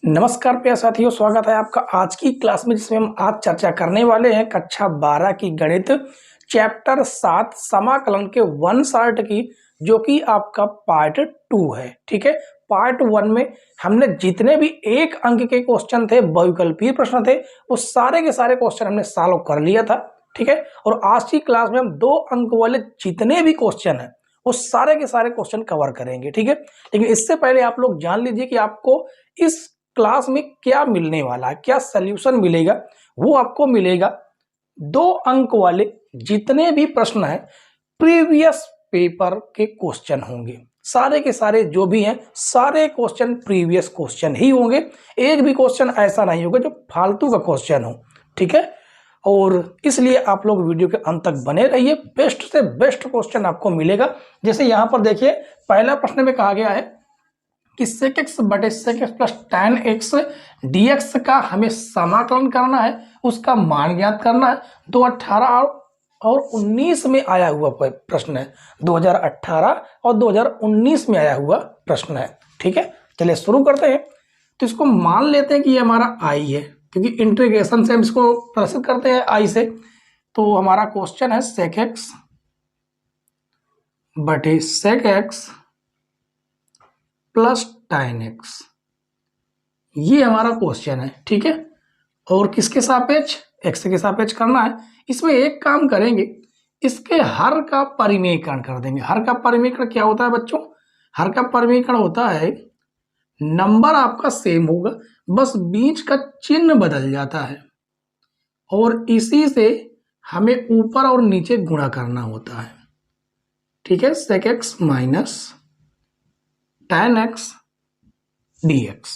नमस्कार प्रिय साथियों, स्वागत है आपका आज की क्लास में, जिसमें हम आज चर्चा करने वाले हैं कक्षा 12 की गणित चैप्टर 7 समाकलन के वन शॉर्ट की, जो कि आपका पार्ट 2 है। ठीक है, पार्ट 1 में हमने जितने भी एक अंक के क्वेश्चन थे, बहुविकल्पीय प्रश्न थे, वो सारे के सारे क्वेश्चन हमने सॉल्व कर लिया था। ठीक है, और आज की क्लास में हम 2 अंक वाले जितने भी क्वेश्चन है वो सारे के सारे क्वेश्चन कवर करेंगे। ठीक है, लेकिन इससे पहले आप लोग जान लीजिए कि आपको इस क्लास में क्या मिलने वाला है, क्या सॉल्यूशन मिलेगा। वो आपको मिलेगा 2 अंक वाले जितने भी प्रश्न हैं, प्रीवियस पेपर के क्वेश्चन होंगे। सारे के सारे जो भी हैं, सारे क्वेश्चन प्रीवियस क्वेश्चन ही होंगे। एक भी क्वेश्चन ऐसा नहीं होगा जो फालतू का क्वेश्चन हो। ठीक है, और इसलिए आप लोग वीडियो के अंत तक बने रहिए, बेस्ट से बेस्ट क्वेश्चन आपको मिलेगा। जैसे यहां पर देखिए, पहला प्रश्न में कहा गया है कि sec x बटे sec x plus tan x dx का हमें समाकलन करना है, उसका मान ज्ञात करना है। 2018 और 19 में आया हुआ प्रश्न है, 2018 और 2019 में आया हुआ प्रश्न है। ठीक है, चलिए शुरू करते हैं। तो इसको मान लेते हैं कि ये हमारा i है, क्योंकि इंटीग्रेशन से हम इसको प्रदर्शित करते हैं i से। तो हमारा क्वेश्चन है sec x बटे sec x plus tan x, ये हमारा क्वेश्चन है। ठीक है, और किसके सापेक्ष? x के सापेक्ष करना है। इसमें एक काम करेंगे, इसके हर का परिमेयकरण कर देंगे। हर का परिमेयकरण क्या होता है बच्चों? हर का परिमेयकरण होता है, नंबर आपका सेम होगा, बस बीच का चिन्ह बदल जाता है, और इसी से हमें ऊपर और नीचे गुणा करना होता है। ठीक है, sec x minus tan x dx।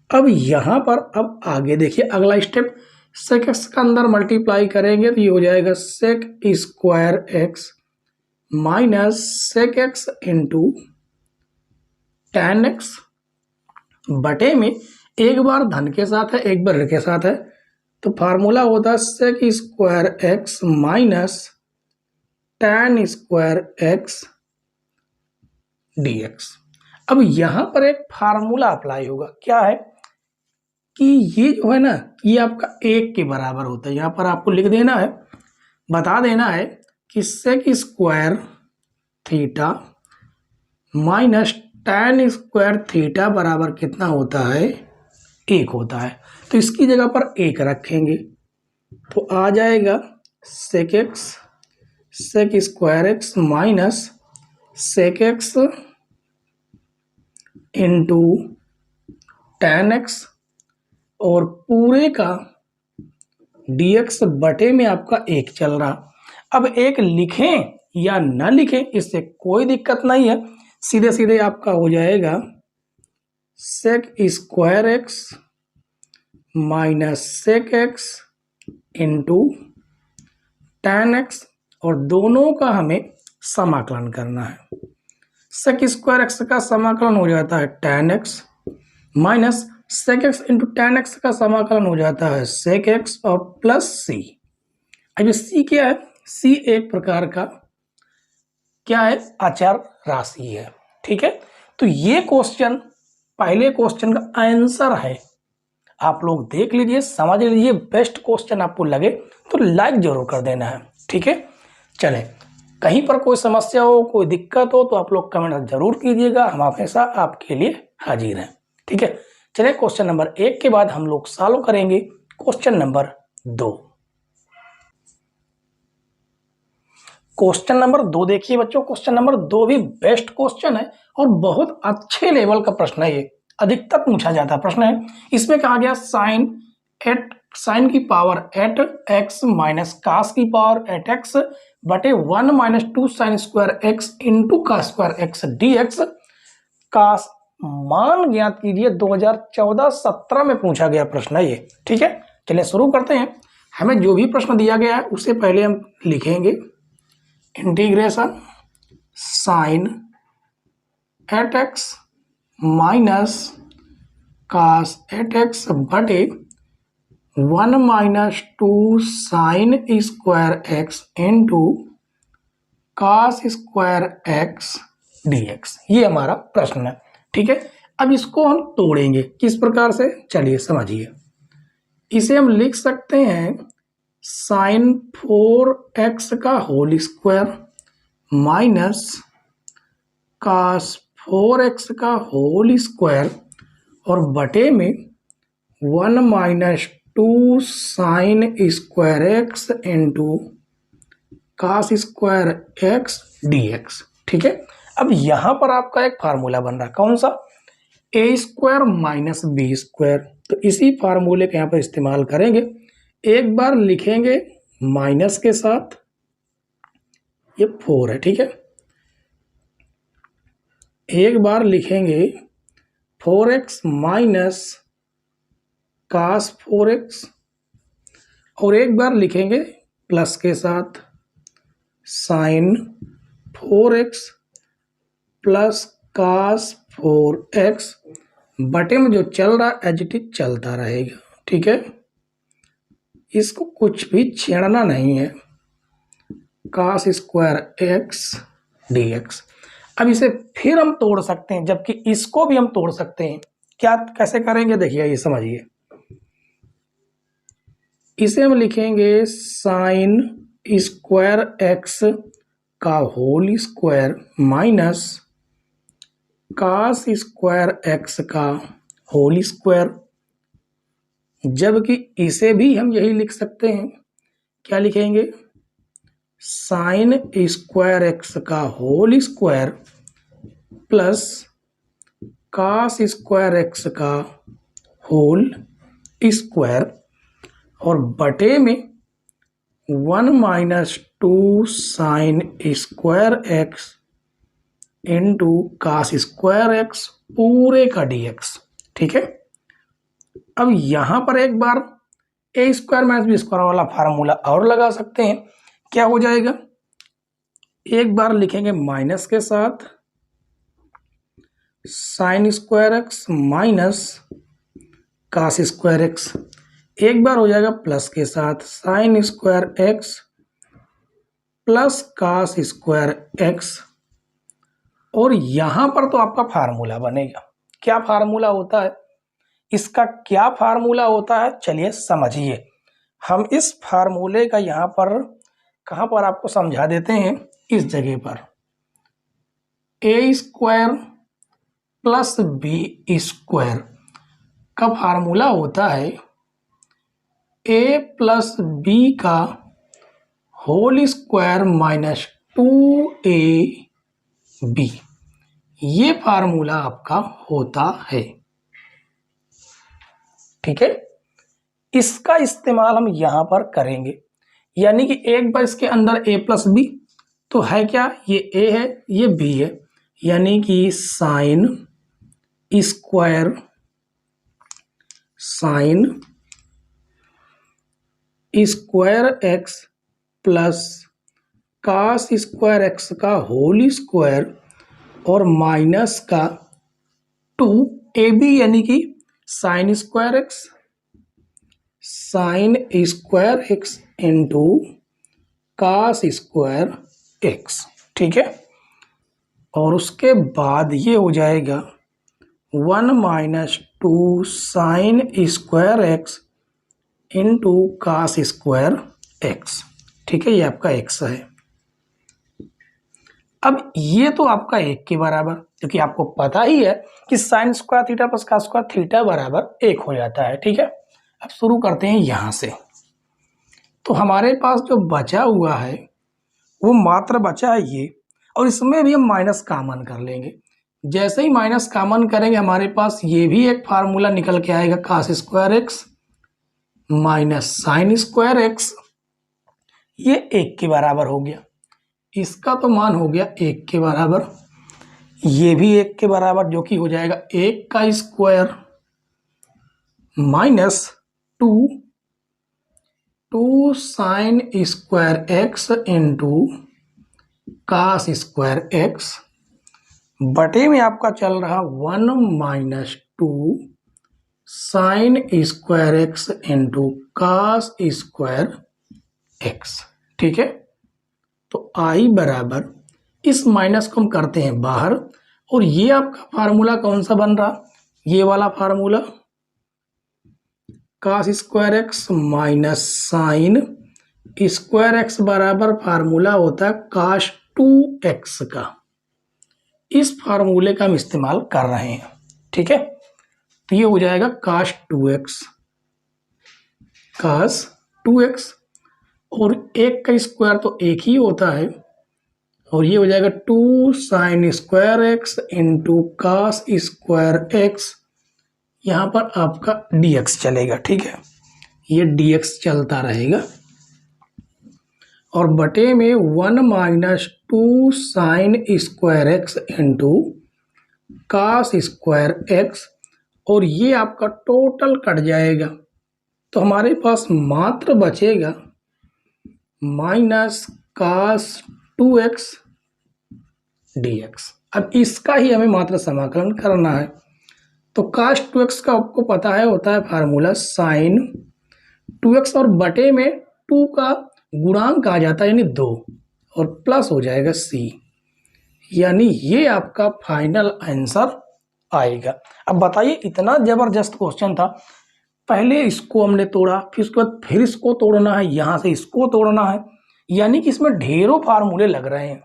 अब यहां पर अब आगे देखिए, अगला स्टेप, sec x का अंदर मल्टीप्लाई करेंगे तो ये हो जाएगा sec square x minus sec x into tan x बटे में, एक बार धन के साथ है, एक बार ऋण के साथ है, तो फार्मूला होता है sec square x minus tan square x dx। अब यहां पर एक फार्मूला अप्लाई होगा, क्या है कि ये जो है ना, ये आपका 1 के बराबर होता है। यहां पर आपको लिख देना है, बता देना है कि sec square theta minus tan square theta बराबर कितना होता है? 1 होता है। तो इसकी जगह पर 1 रखेंगे तो आ जाएगा sec square x minus sec x into tan x, और पूरे का dx बटे में आपका 1 चल रहा। अब 1 लिखें या ना लिखें, इससे कोई दिक्कत नहीं है, सीधे सीधे आपका हो जाएगा sec square x minus sec x into tan x, और दोनों का हमें समाकलन करना है। sec स्क्वायर x का समाकलन हो जाता है tan x minus sec x into tan x का समाकलन हो जाता है sec x और प्लस c। अब c क्या है? c एक प्रकार का क्या है? अचर राशि है। ठीक है, तो ये क्वेश्चन पहले क्वेश्चन का आंसर है। आप लोग देख लीजिए, समझ लीजिए, बेस्ट क्वेश्चन आपको लगे तो लाइक जरूर कर देना है। ठीक है, चले, कहीं पर कोई समस्या हो, कोई दिक्कत हो तो आप लोग कमेंट जरूर कीजिएगा, हम हमेशा आपके लिए हाजिर हैं। ठीक है, चलिए क्वेश्चन नंबर 1 के बाद हम लोग सॉल्व करेंगे क्वेश्चन नंबर 2। क्वेश्चन नंबर 2 देखिए बच्चों, क्वेश्चन नंबर 2 भी बेस्ट क्वेश्चन है और बहुत अच्छे लेवल का प्रश्न है। ये अधिकतर पूछा जाता प्रश्न है। इसमें कहा गया साइन की पावर 8x माइनस कास की पावर 8x बटे 1 minus 2 sine square x into cos square x dx का मान ज्ञात कीजिए। 2014-17 में पूछा गया प्रश्न है ये। ठीक है, चलिए शुरू करते हैं। हमें जो भी प्रश्न दिया गया है उससे पहले हम लिखेंगे integration sign 8x minus cos 8x बटे 1 minus 2 sine square x into cos square x dx, ये हमारा प्रश्न है। ठीक है, अब इसको हम तोड़ेंगे किस प्रकार से, चलिए समझिए। इसे हम लिख सकते हैं साइन 4x का होल स्क्वायर माइनस कास 4x का होल स्क्वायर और बटे में 1 minus 2 sine square x into cos square x dx। ठीक है, अब यहां पर आपका एक फार्मूला बन रहा है, कौन सा, ए स्क्वायर माइनस बी स्क्वायर। तो इसी फार्मूले का यहां पर इस्तेमाल करेंगे। एक बार लिखेंगे माइनस के साथ, ये 4 है, ठीक है। एक बार लिखेंगे 4x माइनस कास 4x और एक बार लिखेंगे प्लस के साथ sign 4x plus cos 4x बटे में जो चल रहा है एज इट इज चलता रहेगा। ठीक है, इसको कुछ भी छेड़ना नहीं है, कास स्क्वायर एक्स dx। अब इसे फिर हम तोड़ सकते हैं, जबकि इसको भी हम तोड़ सकते हैं। क्या, कैसे करेंगे, देखिए ये समझिए। इसे हम लिखेंगे साइन स्क्वायर एक्स का whole square minus cos square x का होल स्क्वायर, जबकि इसे भी हम यही लिख सकते हैं। क्या लिखेंगे, साइन स्क्वायर एक्स का whole square plus cos square x का होल स्क्वायर और बटे में 1 minus 2 sine square x into cos square x पूरे का dx। ठीक है, अब यहां पर एक बार A square minus B square वाला फार्मूला और लगा सकते हैं। क्या हो जाएगा, एक बार लिखेंगे माइनस के साथ sine square x minus cos square x, एक बार हो जाएगा प्लस के साथ sine square x plus cos square x और यहां पर तो आपका फार्मूला बनेगा। क्या फार्मूला होता है इसका, क्या फार्मूला होता है, चलिए समझिए। हम इस फार्मूले का यहां पर कहां पर आपको समझा देते हैं, इस जगह पर ए स्क्वायर प्लस बी स्क्वायर का फार्मूला होता है ए प्लस बी का होल स्क्वायर माइनस 2ab। ये फार्मूला आपका होता है। ठीक है, इसका इस्तेमाल हम यहां पर करेंगे, यानी कि एक बार इसके अंदर a प्लस बी तो है क्या, ये a है ये b है, यानी कि sine square x plus cos square x का होल स्क्वायर और माइनस का 2ab, यानी कि sine square x into cos square x. ठीक है, और उसके बाद ये हो जाएगा 1 minus 2 sine square x into cos square x. ठीक है, ये आपका एक्स है। अब ये तो आपका 1 के बराबर, क्योंकि आपको पता ही है कि sine square theta plus cos square theta बराबर 1 हो जाता है। ठीक है, अब शुरू करते हैं यहां से। तो हमारे पास जो बचा हुआ है वो मात्र बचा है ये, और इसमें भी हम माइनस कॉमन कर लेंगे। जैसे ही माइनस कॉमन करेंगे हमारे पास ये भी एक फार्मूला निकल के आएगा, cos square x minus sine square x, ये 1 के बराबर हो गया। इसका तो मान हो गया 1 के बराबर, ये भी 1 के बराबर, जो कि हो जाएगा 1 का square minus 2 sine square x into cos square x बटे में आपका चल रहा 1 minus 2 sine square x into cos square x. ठीक है, तो आई बराबर, इस माइनस को हम करते हैं बाहर, और ये आपका फार्मूला कौन सा बन रहा, ये वाला formula cos square x minus sine square x बराबर फार्मूला होता है cos 2x का। इस फार्मूले का हम इस्तेमाल कर रहे हैं, ठीक है। तो ये हो जाएगा cos 2x और एक का स्क्वायर तो एक ही होता है, और ये हो जाएगा 2 sine square x into cos square x. यहाँ पर आपका dx चलेगा, ठीक है, ये dx चलता रहेगा और बटे में 1 minus 2 sine square x into cos square x, और ये आपका टोटल कट जाएगा तो हमारे पास मात्र बचेगा माइनस कास 2x dx। अब इसका ही हमें मात्र समाकलन करना है। तो कास 2x का आपको पता है होता है फार्मूला साइन 2x और बटे में 2 का गुणांक आ जाता है यानी 2 और प्लस हो जाएगा c, यानी ये आपका फाइनल आंसर आएगा। अब बताइए इतना जबरदस्त क्वेश्चन था, पहले इसको हमने तोड़ा, फिर उसके बाद फिर इसको तोड़ना है, यहां से इसको तोड़ना है, यानी कि इसमें ढेरों फार्मूले लग रहे हैं।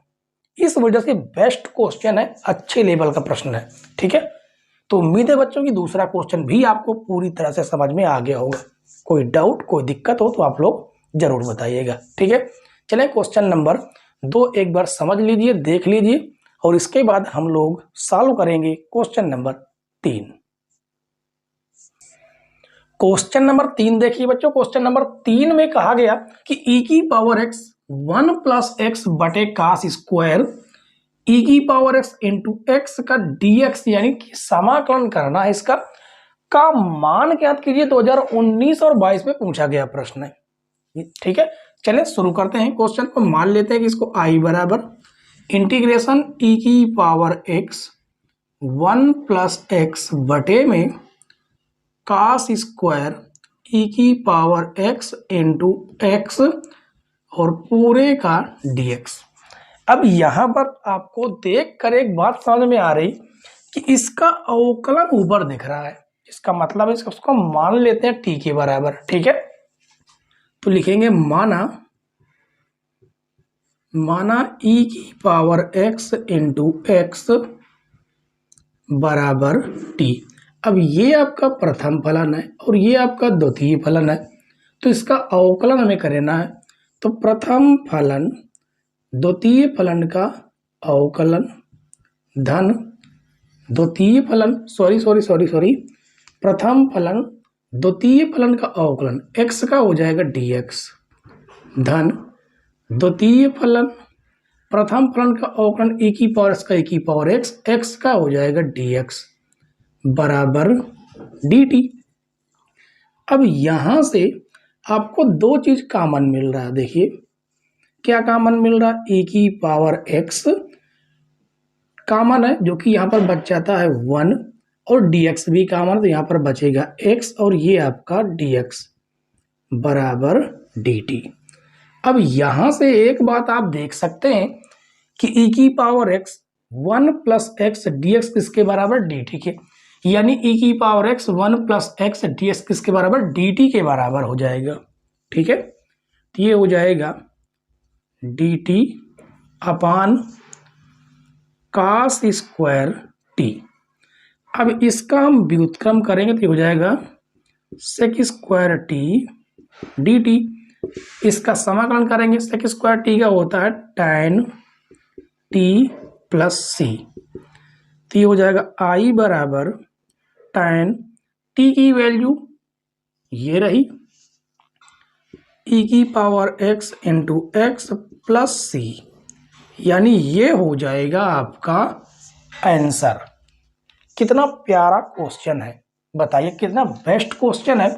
इस वजह से बेस्ट क्वेश्चन है, अच्छे लेवल का प्रश्न है, ठीक है। तो उम्मीद है बच्चों की दूसरा क्वेश्चन भी आपको पूरी तरह से समझ में आ गया होगा। कोई डाउट कोई दिक्कत हो तो आप लोग जरूर बताइएगा, ठीक है। चलें क्वेश्चन नंबर 2 एक बार समझ लीजिए, देख लीजिए, और इसके बाद हम लोग सॉल्व करेंगे क्वेश्चन नंबर 3। क्वेश्चन नंबर 3 देखिए बच्चों, क्वेश्चन नंबर 3 में कहा गया कि e की पावर x 1 प्लस एक्स बटे कास स्क्वायर e की पावर x इंटू एक्स का dx यानी कि समाकलन करना है, इसका का मान ज्ञात कीजिए। 2019 और 22 में पूछा गया प्रश्न है, ठीक है। चलें शुरू करते हैं क्वेश्चन को। मान लेते हैं कि इसको i बराबर इंटीग्रेशन e की पावर x 1 प्लस एक्स बटे में कास स्क्वायर e की पावर x इंटू एक्स और पूरे का dx। अब यहां पर आपको देख कर एक बात समझ में आ रही कि इसका अवकलन ऊपर दिख रहा है, इसका मतलब है उसको मान लेते हैं t के बराबर, ठीक है। तो लिखेंगे माना e की पावर x इंटू एक्स बराबर t। अब ये आपका प्रथम फलन है और ये आपका द्वितीय फलन है, तो इसका अवकलन हमें करना है। तो प्रथम फलन द्वितीय फलन का अवकलन धन द्वितीय फलन सॉरी प्रथम फलन द्वितीय फलन का अवकलन x का हो जाएगा dx धन द्वितीय फलन प्रथम फलन का अवकलन e की पावर x का e की पावर x का हो जाएगा dx बराबर dt। अब यहां से आपको दो चीज कॉमन मिल रहा है, देखिए क्या कॉमन मिल रहा है, e की पावर x कॉमन है जो कि यहाँ पर बच जाता है 1 और dx भी कॉमन है तो यहाँ पर बचेगा x और ये आपका dx बराबर dt। अब यहाँ से एक बात आप देख सकते हैं कि e की power x 1 plus x dx किसके बराबर dt के, यानी e की power x 1 plus x dx किसके बराबर dt के बराबर हो जाएगा, ठीक है। तो ये हो जाएगा dt अपान कास स्क्वायर t। अब इसका हम व्युत्क्रम करेंगे तो हो जाएगा सेक स्क्वायर t dt। इसका समाकलन करेंगे, सेक स्क्वायर t का होता है tan t प्लस c। तो ये हो जाएगा i बराबर tan t की वैल्यू ये रही e की power x into x plus c, यानी ये हो जाएगा आपका आंसर। कितना प्यारा क्वेश्चन है, बताइए कितना बेस्ट क्वेश्चन है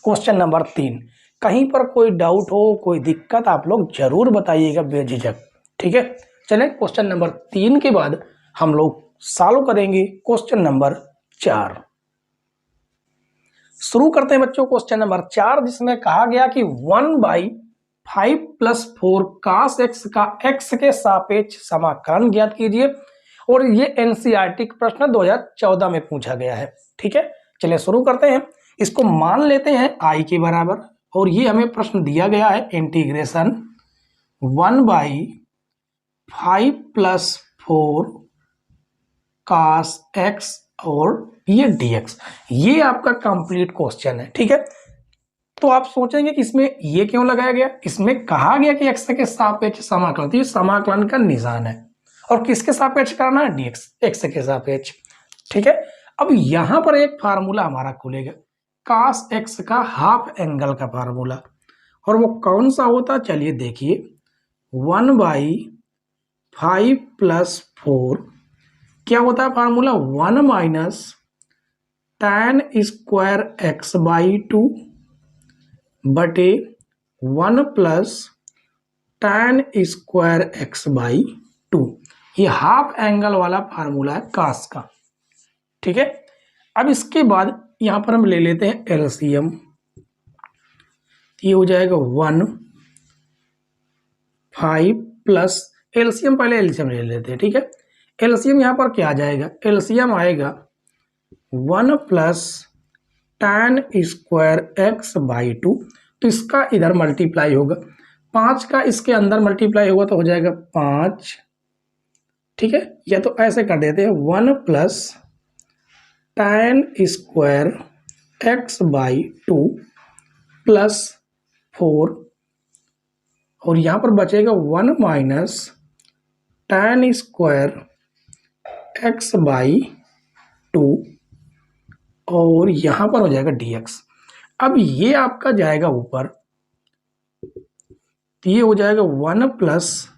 क्वेश्चन नंबर 3। कहीं पर कोई डाउट हो कोई दिक्कत आप लोग जरूर बताइएगा बेझिझक, ठीक है। चलें क्वेश्चन नंबर 3 के बाद हम लोग सॉल्व करेंगे क्वेश्चन नंबर 4। शुरू करते हैं बच्चों क्वेश्चन नंबर 4, जिसमें कहा गया कि 1/5 + 4 cos x का x के सापेक्ष समाकलन ज्ञात कीजिए और ये एनसीईआरटी प्रश्न 2014 में पूछा गया है। ठीक है, चलिए शुरू करते हैं। इसको मान लेते हैं आई के बराबर, और ये हमें प्रश्न दिया गया है इंटीग्रेशन 1/5+4 cos x और ये dx, ये आपका कंप्लीट क्वेश्चन है। ठीक है, तो आप सोचेंगे कि इसमें ये क्यों लगाया गया, इसमें कहा गया कि x के सापेक्ष समाकलन, तो ये समाकलन का निशान है और किसके सापेक्ष करना है, dx, x के सापेक्ष। ठीक है, अब यहां पर एक फार्मूला हमारा खुलेगा cos x का हाफ एंगल का फार्मूला, और वो कौन सा होता, चलिए देखिए 1/5+4 क्या होता है फार्मूला, 1 - tan स्क्वायर x/2 बटे 1 + tan स्क्वायर x/2, ये हाफ एंगल वाला फार्मूला है cos का। ठीक है, अब इसके बाद यहां पर हम ले लेते हैं एलसीएम, ये हो जाएगा 1/5 एलसीएम, पहले एलसीएम ले लेते हैं। ठीक है, एलसीएम यहां पर क्या आ जाएगा, एलसीएम आएगा 1 + tan स्क्वायर x/2, तो इसका इधर मल्टीप्लाई होगा, 5 का इसके अंदर मल्टीप्लाई होगा तो हो जाएगा 5। ठीक है, या तो ऐसे कर देते हैं 1 + tan स्क्वायर x/2 + 4, और यहां पर बचेगा 1 - tan स्क्वायर x/2, और यहां पर हो जाएगा dx। अब ये आपका जाएगा ऊपर, तो ये हो जाएगा 1 +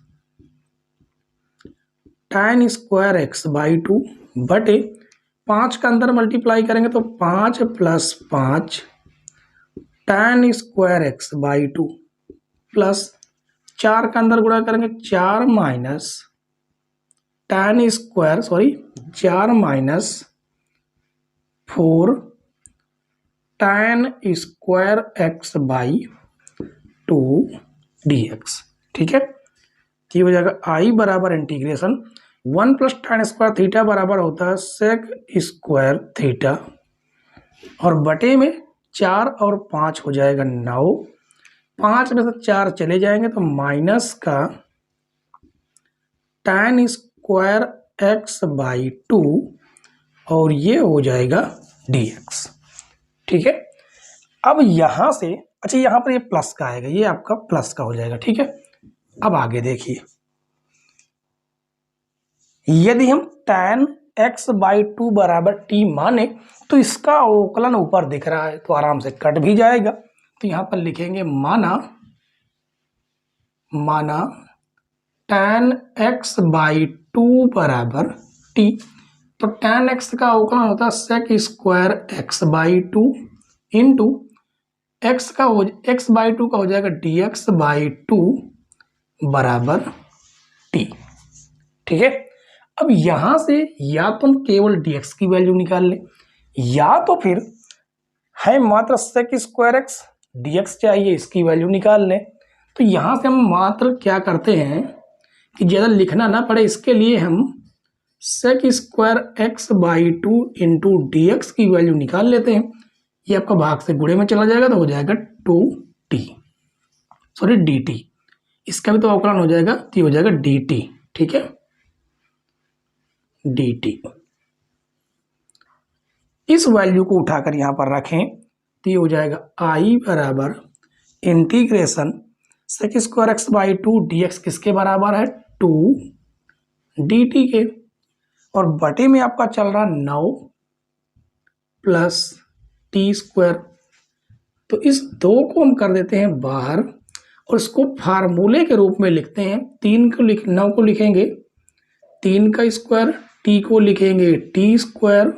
tan स्क्वायर x/2 बटे 5 का अंदर मल्टीप्लाई करेंगे तो 5 + 5 tan स्क्वायर x/2 प्लस 4 का अंदर गुणा करेंगे 4 - tan square 4 tan square x/2 dx। ठीक है, ये हो जाएगा आई बराबर इंटीग्रेशन 1 + tan स्क्वायर थीटा बराबर होता है sec स्क्वायर थीटा, और बटे में 4 और 5 हो जाएगा 9, 5 में से 4 चले जाएंगे तो माइनस का tan स्क्वायर x/2, और ये हो जाएगा dx। ठीक है, अब यहां से, अच्छा यहां पर ये प्लस का आएगा, ये आपका प्लस का हो जाएगा। ठीक है, अब आगे देखिए, यदि हम tan x/2 बराबर t माने तो इसका अवकलन ऊपर दिख रहा है तो आराम से कट भी जाएगा, तो यहां पर लिखेंगे माना tan x/2 बराबर t, तो tan x का अवकलन होता है sec square x/2 into x/2 का हो जाएगा dx/2 बराबर t। ठीक है, अब यहां से या तो हम केवल dx की वैल्यू निकाल लें, या तो फिर है मात्र sec स्क्वायर x dx चाहिए, इसकी वैल्यू निकाल लें। तो यहां से हम मात्र क्या करते हैं कि ज़्यादा लिखना ना पड़े, इसके लिए हम sec square x/2 into dx की वैल्यू निकाल लेते हैं। ये आपका भाग से गुणे में चला जाएगा तो हो जाएगा 2t dt, इसका भी तो अवकलन हो जाएगा, तो ये हो जाएगा dt। ठीक है, dt, इस वैल्यू को उठाकर यहां पर रखें तो ये हो जाएगा आई बराबर integration sec square x/2 dx किसके बराबर है, 2 dt के, और बटे में आपका चल रहा 9 + t स्क्वायर, तो इस 2 को हम कर देते हैं बाहर और इसको फार्मूले के रूप में लिखते हैं। 9 को लिखेंगे 3 का स्क्वायर, t को लिखेंगे t स्क्वायर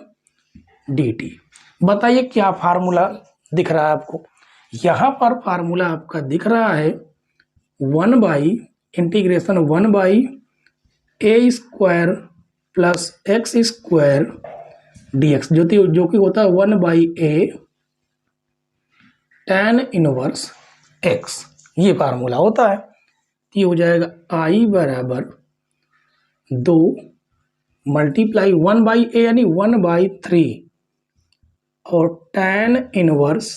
dt। बताइए क्या फार्मूला दिख रहा है आपको, यहां पर फार्मूला आपका दिख रहा है 1/a square plus x square dx, जो कि होता है 1/a tan इनवर्स x, ये फार्मूला होता है। ये हो जाएगा आई बराबर 2 मल्टीप्लाई 1/a यानी 1/3 और tan inverse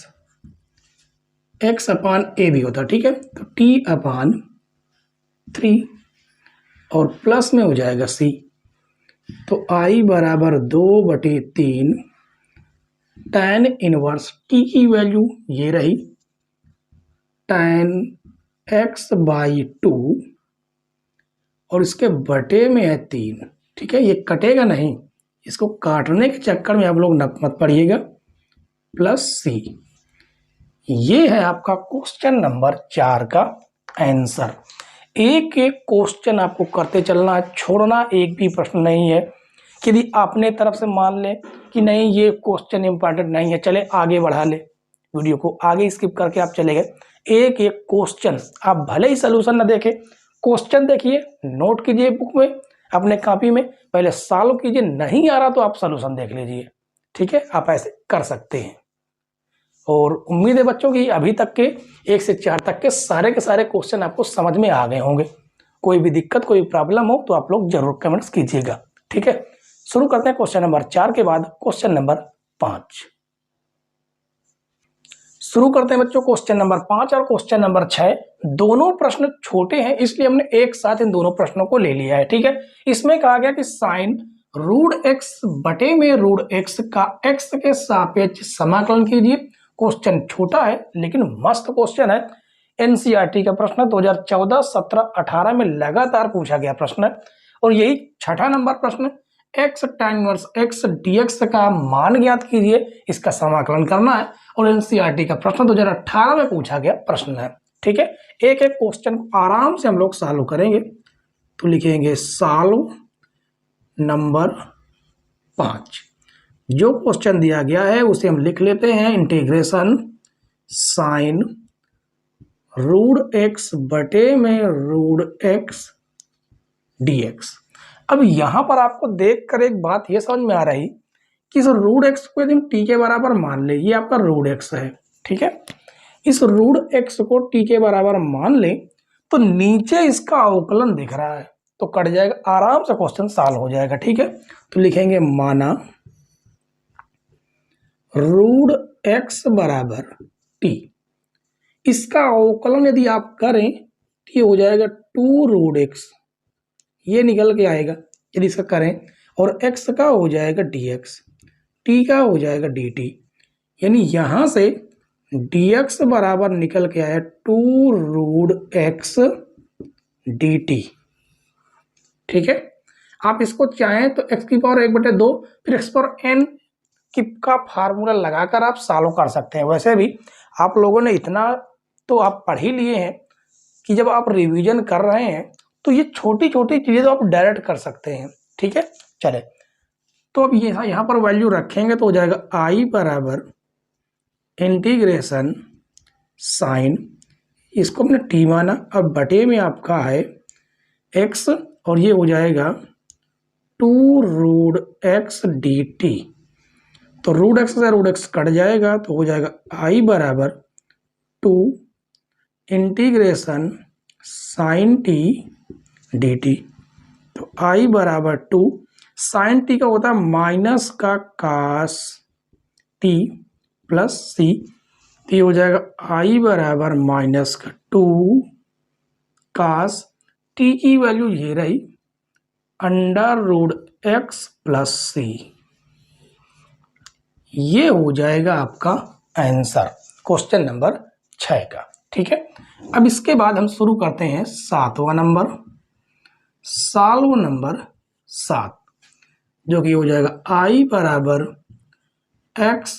x upon a भी होता है, ठीक है। तो t अपान 3 और प्लस में हो जाएगा c, तो i बराबर 2/3 tan इनवर्स t की वैल्यू ये रही tan x/2 और इसके बटे में है 3, ठीक है। ये कटेगा नहीं, इसको काटने के चक्कर में आप लोग मत पड़िएगा, प्लस c। ये है आपका क्वेश्चन नंबर 4 का आंसर। एक एक क्वेश्चन आपको करते चलना है, छोड़ना एक भी प्रश्न नहीं है। यदि अपने तरफ से मान ले कि नहीं ये क्वेश्चन इंपॉर्टेंट नहीं है, चले आगे बढ़ा ले, वीडियो को आगे स्किप करके आप चले गए, एक एक क्वेश्चन आप भले ही सोल्यूशन ना देखें, क्वेश्चन देखिए, नोट कीजिए बुक में, अपने कॉपी में, पहले सॉल्व कीजिए, नहीं आ रहा तो आप सोल्यूशन देख लीजिए, ठीक है। आप ऐसे कर सकते हैं। और उम्मीद है बच्चों की अभी तक के 1 से 4 तक के सारे क्वेश्चन आपको समझ में आ गए होंगे। कोई भी दिक्कत, कोई प्रॉब्लम हो तो आप लोग जरूर कमेंट्स कीजिएगा, ठीक है। शुरू करते हैं क्वेश्चन नंबर 4 के बाद क्वेश्चन नंबर 5। शुरू करते हैं बच्चों क्वेश्चन नंबर 5 और क्वेश्चन नंबर 6। दोनों प्रश्न छोटे हैं इसलिए हमने एक साथ इन दोनों प्रश्नों को ले लिया है, ठीक है। इसमें कहा गया कि साइन √x बटे में √x का x के सापेक्ष समाकलन कीजिए। क्वेश्चन छोटा है लेकिन मस्त क्वेश्चन है। एनसीईआरटी का प्रश्न 2014, 17, 18 में लगातार पूछा गया प्रश्न है और यही 6ठा नंबर प्रश्न। x tan inverse x dx का मान ज्ञात कीजिए, इसका समाकलन करना है और एनसीईआरटी का प्रश्न 2018 में पूछा गया प्रश्न है, ठीक है। एक एक क्वेश्चन आराम से हम लोग सॉल्व करेंगे। तो लिखेंगे सॉल्व नंबर 5। जो क्वेश्चन दिया गया है उसे हम लिख लेते हैं, इंटीग्रेशन साइन √x बटे में √x dx। अब यहां पर आपको देखकर एक बात यह समझ में आ रही कि इस √x को यदि हम t के बराबर मान ले, ये आपका √x है, ठीक है। इस √x को t के बराबर मान ले तो नीचे इसका अवकलन दिख रहा है तो कट जाएगा, आराम से क्वेश्चन सॉल्व हो जाएगा, ठीक है। तो लिखेंगे माना √x बराबर t, इसका अवकलन यदि आप करें तो ये हो जाएगा 2√x, ये निकल के आएगा यदि इसका करें, और x का हो जाएगा dx, t का हो जाएगा dt, यानी यहां से dx बराबर निकल के आया 2√x dt, ठीक है। आप इसको चाहें तो x की पावर 1/2 फिर x पावर n का फार्मूला लगाकर आप सॉल्व कर सकते हैं। वैसे भी आप लोगों ने इतना तो आप पढ़ ही लिए हैं कि जब आप रिवीजन कर रहे हैं तो ये छोटी छोटी चीजें तो आप डायरेक्ट कर सकते हैं, ठीक है। चले तो अब ये यहाँ पर वैल्यू रखेंगे तो हो जाएगा i बराबर इंटीग्रेशन साइन, इसको हमने t माना, अब बटे में आपका है x और ये हो जाएगा 2√x dt। तो √x से √x कट जाएगा तो हो जाएगा i बराबर 2 इंटीग्रेशन साइन t dt। तो i बराबर 2 साइन t का होता है माइनस का कास t प्लस c, तो ये हो जाएगा i बराबर माइनस का 2 कास t की वैल्यू ये रही √x प्लस c। ये हो जाएगा आपका आंसर क्वेश्चन नंबर 6 का, ठीक है। अब इसके बाद हम शुरू करते हैं 7वां नंबर, सॉल्व नंबर 7, जो कि हो जाएगा i बराबर x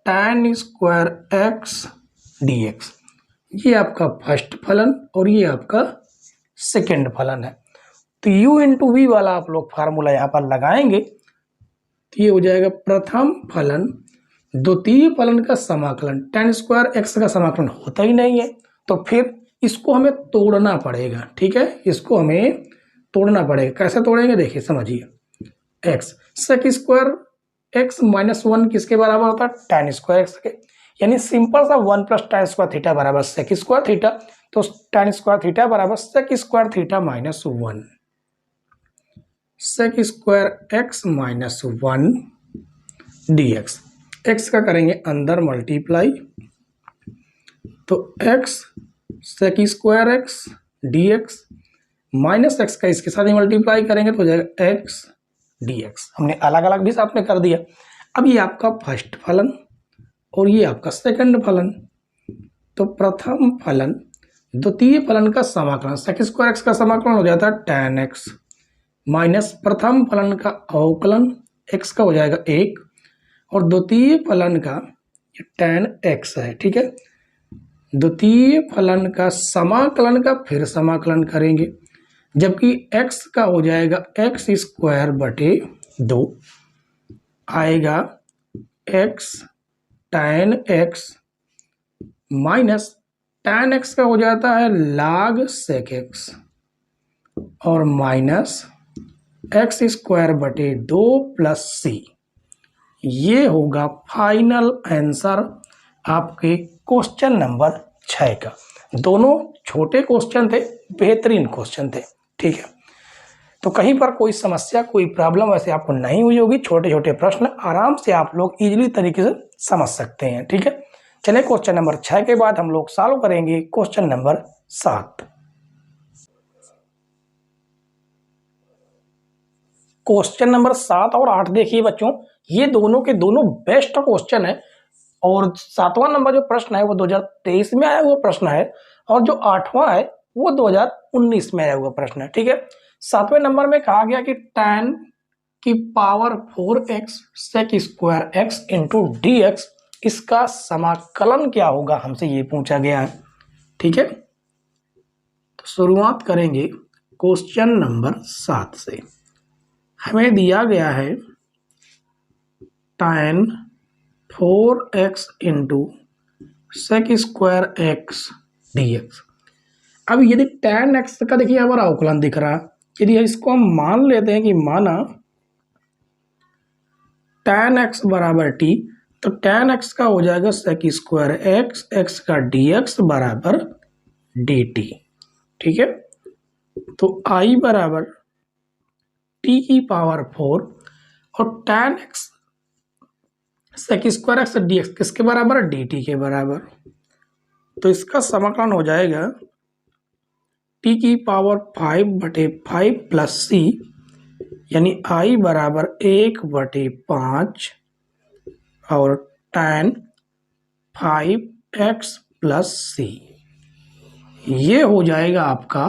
tan square x dx। ये आपका फर्स्ट फलन और ये आपका सेकेंड फलन है। तो u इंटू वी वाला आप लोग फार्मूला यहाँ पर लगाएंगे तो ये हो जाएगा प्रथम फलन द्वितीय फलन का समाकलन। tan स्क्वायर x का समाकलन होता ही नहीं है तो फिर इसको हमें तोड़ना पड़ेगा, ठीक है। इसको हमें तोड़ना पड़ेगा, कैसे तोड़ेंगे देखिए समझिए। x sec square x minus 1 किसके बराबर होता है tan स्क्वायर x के, यानी सिंपल सा 1 प्लस tan स्क्वायर थीटा बराबर सेक स्क्वायर थीटा, तो tan स्क्वायर थीटा बराबर sec square theta minus 1। Sec square x minus 1 d x. X का करेंगे अंदर मल्टीप्लाई, तो x sec square x d x minus x का इसके साथ ही मल्टीप्लाई करेंगे तो हो जाएगा एक्स डी एक्स। हमने अलग अलग भी साथ में कर दिया। अब ये आपका फर्स्ट फलन और ये आपका सेकंड फलन। तो प्रथम फलन द्वितीय फलन का समाकलन, सेक स्क्वायर एक्स का समाकलन हो जाता है tan x माइनस प्रथम फलन का अवकलन x का हो जाएगा 1 और द्वितीय फलन का tan x है। ठीक है, द्वितीय फलन का समाकलन का फिर समाकलन करेंगे, जबकि x का हो जाएगा एक्स स्क्वायर बटे 2 आएगा x tan x minus tan x का हो जाता है log sec x और माइनस एक्स स्क्वायर बटे 2 प्लस सी। ये होगा फाइनल आंसर आपके क्वेश्चन नंबर 6 का। दोनों छोटे क्वेश्चन थे, बेहतरीन क्वेश्चन थे। ठीक है, तो कहीं पर कोई समस्या कोई प्रॉब्लम वैसे आपको नहीं हुई होगी। छोटे छोटे प्रश्न आराम से आप लोग इजीली तरीके से समझ सकते हैं। ठीक है, चलिए क्वेश्चन नंबर 6 के बाद हम लोग सॉल्व करेंगे क्वेश्चन नंबर 7। क्वेश्चन नंबर 7 और 8 देखिए बच्चों, ये दोनों के दोनों बेस्ट क्वेश्चन है। और 7वां नंबर जो प्रश्न है वो 2023 में आया हुआ प्रश्न है और जो 8वां है वो 2019 में आया हुआ प्रश्न है। ठीक है, 7वें नंबर में कहा गया कि tan की power 4x sec square x into d x, इसका समाकलन क्या होगा, हमसे ये पूछा गया है। ठीक है, तो शुरुआत करेंगे क्वेश्चन नंबर 7 से। हमें दिया गया है tan 4x into sec square x d x. अब यदि tan x का देखिए यहाँ पर अवकलन दिख रहा है, यदि इसको हम मान लेते हैं कि माना tan x बराबर t, तो tan x का हो जाएगा सेक स्क्वायर एक्स, एक्स का dx बराबर dt। ठीक है, तो i बराबर t की पावर 4 और tan x sec square x d x किसके बराबर, dt के बराबर। तो इसका समाकलन हो जाएगा t की पावर 5 बटे 5 प्लस सी, यानी i बराबर 1/5 और tan 5x प्लस सी। ये हो जाएगा आपका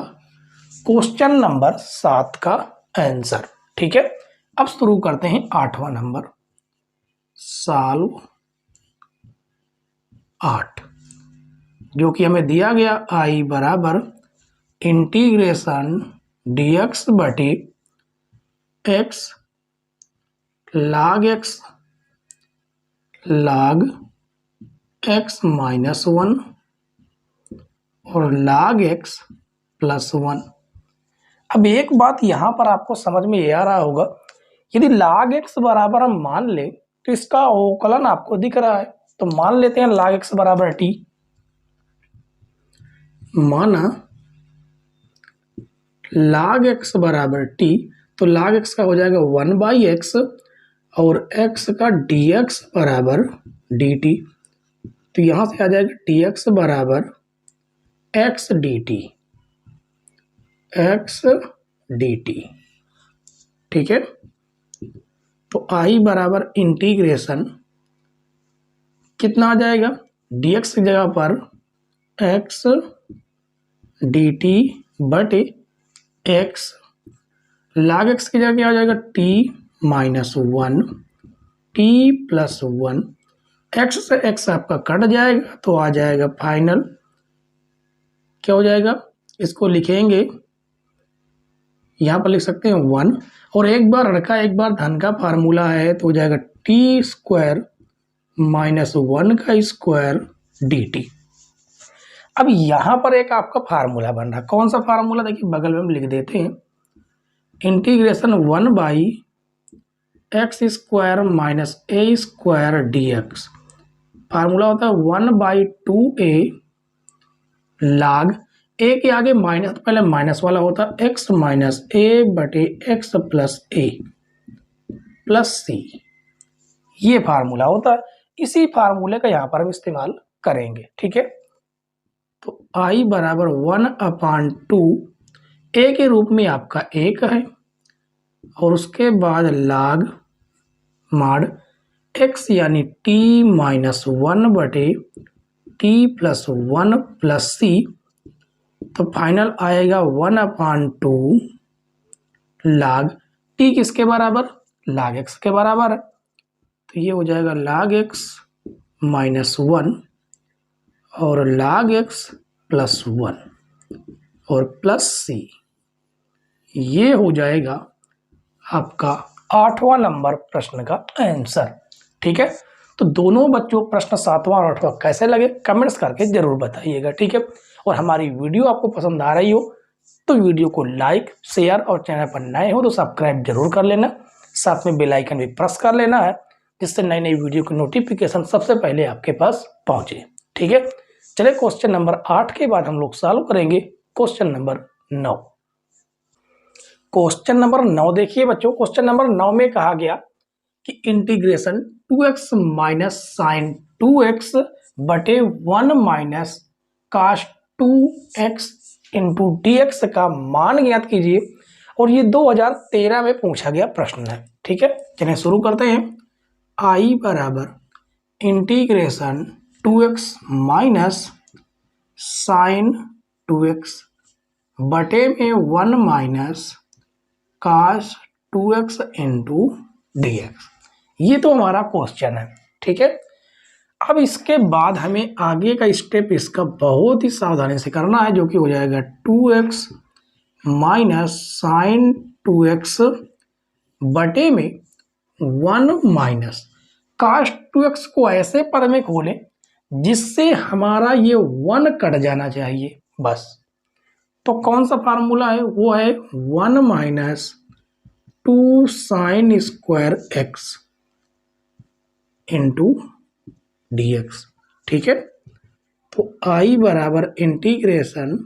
क्वेश्चन नंबर 7 का आंसर। ठीक है, अब शुरू करते हैं 8वां नंबर, सॉल्व 8, जो कि हमें दिया गया i बराबर इंटीग्रेशन dx बटे x log x log x minus 1 और log x प्लस 1। अब एक बात यहाँ पर आपको समझ में ये आ रहा होगा, यदि log x बराबर हम मान ले तो इसका अवकलन आपको दिख रहा है, तो मान लेते हैं log x बराबर t। माना log x बराबर t, तो log x का हो जाएगा 1/x और x का dx बराबर dt। तो यहां से आ जाएगा dx बराबर x dt। ठीक है, तो i बराबर इंटीग्रेशन कितना आ जाएगा, dx की जगह पर x dt बटे x log x की जगह क्या हो जाएगा, t minus 1 t plus 1। x से x आपका कट जाएगा तो आ जाएगा फाइनल क्या हो जाएगा, इसको लिखेंगे यहाँ पर लिख सकते हैं 1 और एक बार ऋण का एक बार धन का फार्मूला है तो हो जाएगा t स्क्वायर माइनस 1 का स्क्वायर dt। अब यहाँ पर एक आपका फार्मूला बन रहा है, कौन सा फार्मूला देखिए बगल में हम लिख देते हैं, integration 1/x square minus a square dx। Formula होता है 1/2a log ए के आगे माइनस, तो पहले माइनस वाला होता है एक्स माइनस ए बटे एक्स प्लस ए प्लस सी, ये फार्मूला होता है। इसी फार्मूले का यहाँ पर हम इस्तेमाल करेंगे, ठीक है। तो आई बराबर 1/2 ए के रूप में आपका 1 है और उसके बाद लाग माड एक्स यानी टी माइनस 1 बटे टी प्लस 1 प्लस सी, तो फाइनल आएगा 1/2 लाग टी किसके बराबर, लाग एक्स के बराबर है, तो ये हो जाएगा लाग एक्स माइनस 1 और लाग एक्स प्लस 1 और प्लस सी, ये हो जाएगा आपका 8वां नंबर प्रश्न का आंसर, ठीक है। तो दोनों बच्चों प्रश्न 7वां और 8वां कैसे लगे कमेंट्स करके जरूर बताइएगा, ठीक है। और हमारी वीडियो आपको पसंद आ रही हो तो वीडियो को लाइक शेयर और चैनल पर नए हो तो सब्सक्राइब जरूर कर लेना, साथ में बेल आइकन भी प्रेस कर लेना है जिससे नई नई वीडियो की नोटिफिकेशन सबसे पहले आपके पास पहुंचे, ठीक है। चलिए क्वेश्चन नंबर 8 के बाद हम लोग सॉल्व करेंगे क्वेश्चन नंबर 9। क्वेश्चन नंबर 9 देखिए बच्चों, क्वेश्चन नंबर 9 में कहा गया कि integration 2x minus sine 2x बटे 1 माइनस काश 2x इंटू dx का मान ज्ञात कीजिए, और ये 2013 में पूछा गया प्रश्न है, ठीक है। चलिए शुरू करते हैं। आई बराबर integration 2x minus sine 2x बटे में 1 माइनस काश 2x इंटू dx, ये तो हमारा क्वेश्चन है, ठीक है। अब इसके बाद हमें आगे का स्टेप इसका बहुत ही सावधानी से करना है, जो कि हो जाएगा 2x माइनस साइन 2x बटे में 1 माइनस काश 2x को ऐसे पद में खोलें जिससे हमारा ये 1 कट जाना चाहिए बस। तो कौन सा फार्मूला है, वो है 1 minus 2 sine square x into dx, ठीक है। तो आई बराबर इंटीग्रेशन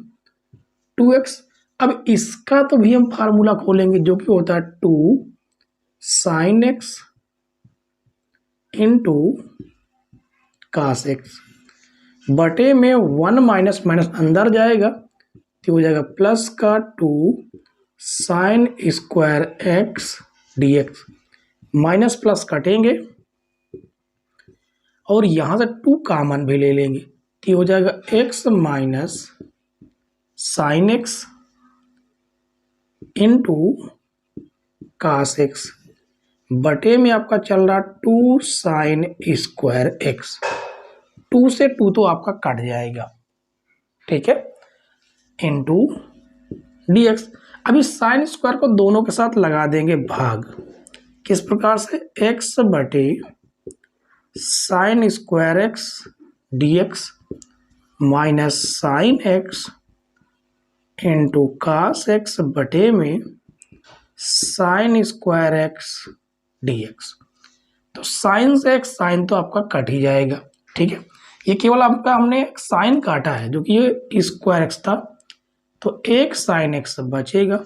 2x, अब इसका तो भी हम फार्मूला खोलेंगे जो कि होता है 2 sine x into cos x बटे में 1 माइनस माइनस अंदर जाएगा तो हो जाएगा प्लस का 2 sine square x dx, minus plus कटेंगे और यहाँ से 2 कॉमन भी ले लेंगे तो हो जाएगा x minus sine x into cos x बटे में आपका चल रहा 2 साइन स्क्वायर एक्स, 2 से 2 तो आपका कट जाएगा, ठीक है, इंटू dx। अभी साइन स्क्वायर को दोनों के साथ लगा देंगे भाग, किस प्रकार से x बटे sine square x dx minus sine x into cos x बटे में साइन स्क्वायर एक्स dx। तो साइन से एक साइन तो आपका कट ही जाएगा, ठीक है। ये केवल आपका हमने एक साइन काटा है जो कि ये स्क्वायर एक्स था, तो एक साइन एक्स बचेगा,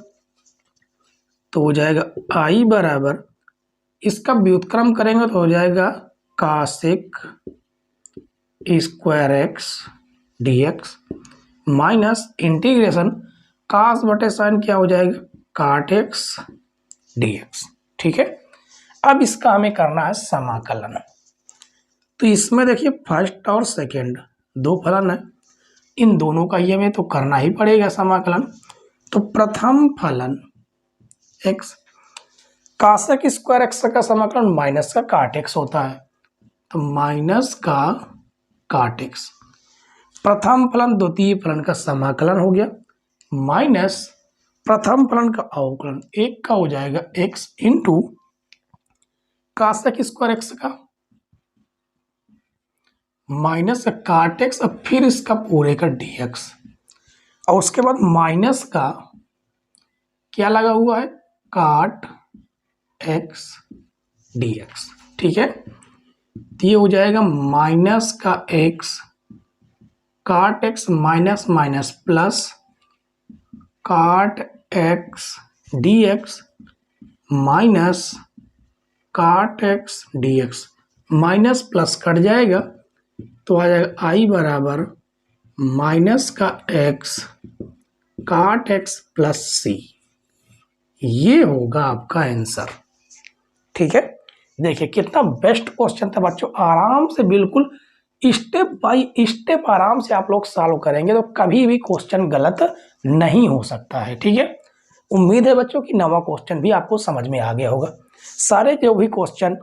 तो हो जाएगा आई बराबर, इसका व्युत्क्रम करेंगे तो हो जाएगा cosec square x dx minus integration cos बटे साइन क्या हो जाएगा काट एक्स dx, ठीक है। अब इसका हमें करना है समाकलन। तो इसमें देखिए फर्स्ट और सेकंड 2 फलन है, इन दोनों का ही हमें तो करना ही पड़ेगा समाकलन। तो प्रथम फलन x, कासेक स्क्वायर एक्स का समाकलन माइनस का काट एक्स होता है, तो माइनस का काट एक्स। प्रथम फलन द्वितीय फलन का समाकलन हो गया माइनस प्रथम फलन का अवकलन, एक का हो जाएगा x इंटू कासेक स्क्वायर एक्स का माइनस का काट एक्स, और फिर इसका पूरे का dx, और उसके बाद माइनस का क्या लगा हुआ है काट एक्स dx, ठीक है। ये हो जाएगा माइनस का x काट एक्स माइनस माइनस प्लस काट एक्स डी एक्स माइनस काट x d x, minus plus cut जाएगा तो आ जाएगा आई बराबर माइनस का एक्स काट एक्स प्लस सी। ये होगा आपका आंसर। ठीक है, देखिए कितना बेस्ट क्वेश्चन था बच्चों। आराम से बिल्कुल स्टेप बाय स्टेप आराम से आप लोग सॉल्व करेंगे तो कभी भी क्वेश्चन गलत नहीं हो सकता है। ठीक है, उम्मीद है बच्चों कि नवा क्वेश्चन भी आपको समझ में आ गया होगा। सारे जो भी क्वेश्चन,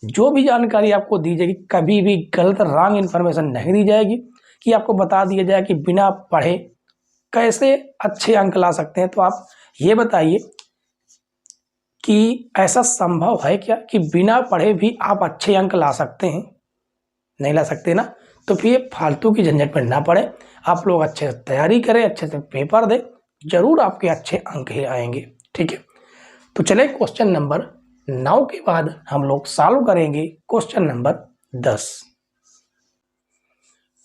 जो भी जानकारी आपको दी जाएगी, कभी भी गलत रॉन्ग इन्फॉर्मेशन नहीं दी जाएगी कि आपको बता दिया जाए कि बिना पढ़े कैसे अच्छे अंक ला सकते हैं। तो आप ये बताइए कि ऐसा संभव है क्या कि बिना पढ़े भी आप अच्छे अंक ला सकते हैं? नहीं ला सकते ना। तो फिर फालतू की झंझट में ना पड़े, आप लोग अच्छे से तैयारी करें, अच्छे से पेपर दें, जरूर आपके अच्छे अंक ही आएंगे। ठीक है, तो चले क्वेश्चन नंबर 9 के बाद हम लोग सॉल्व करेंगे क्वेश्चन नंबर 10।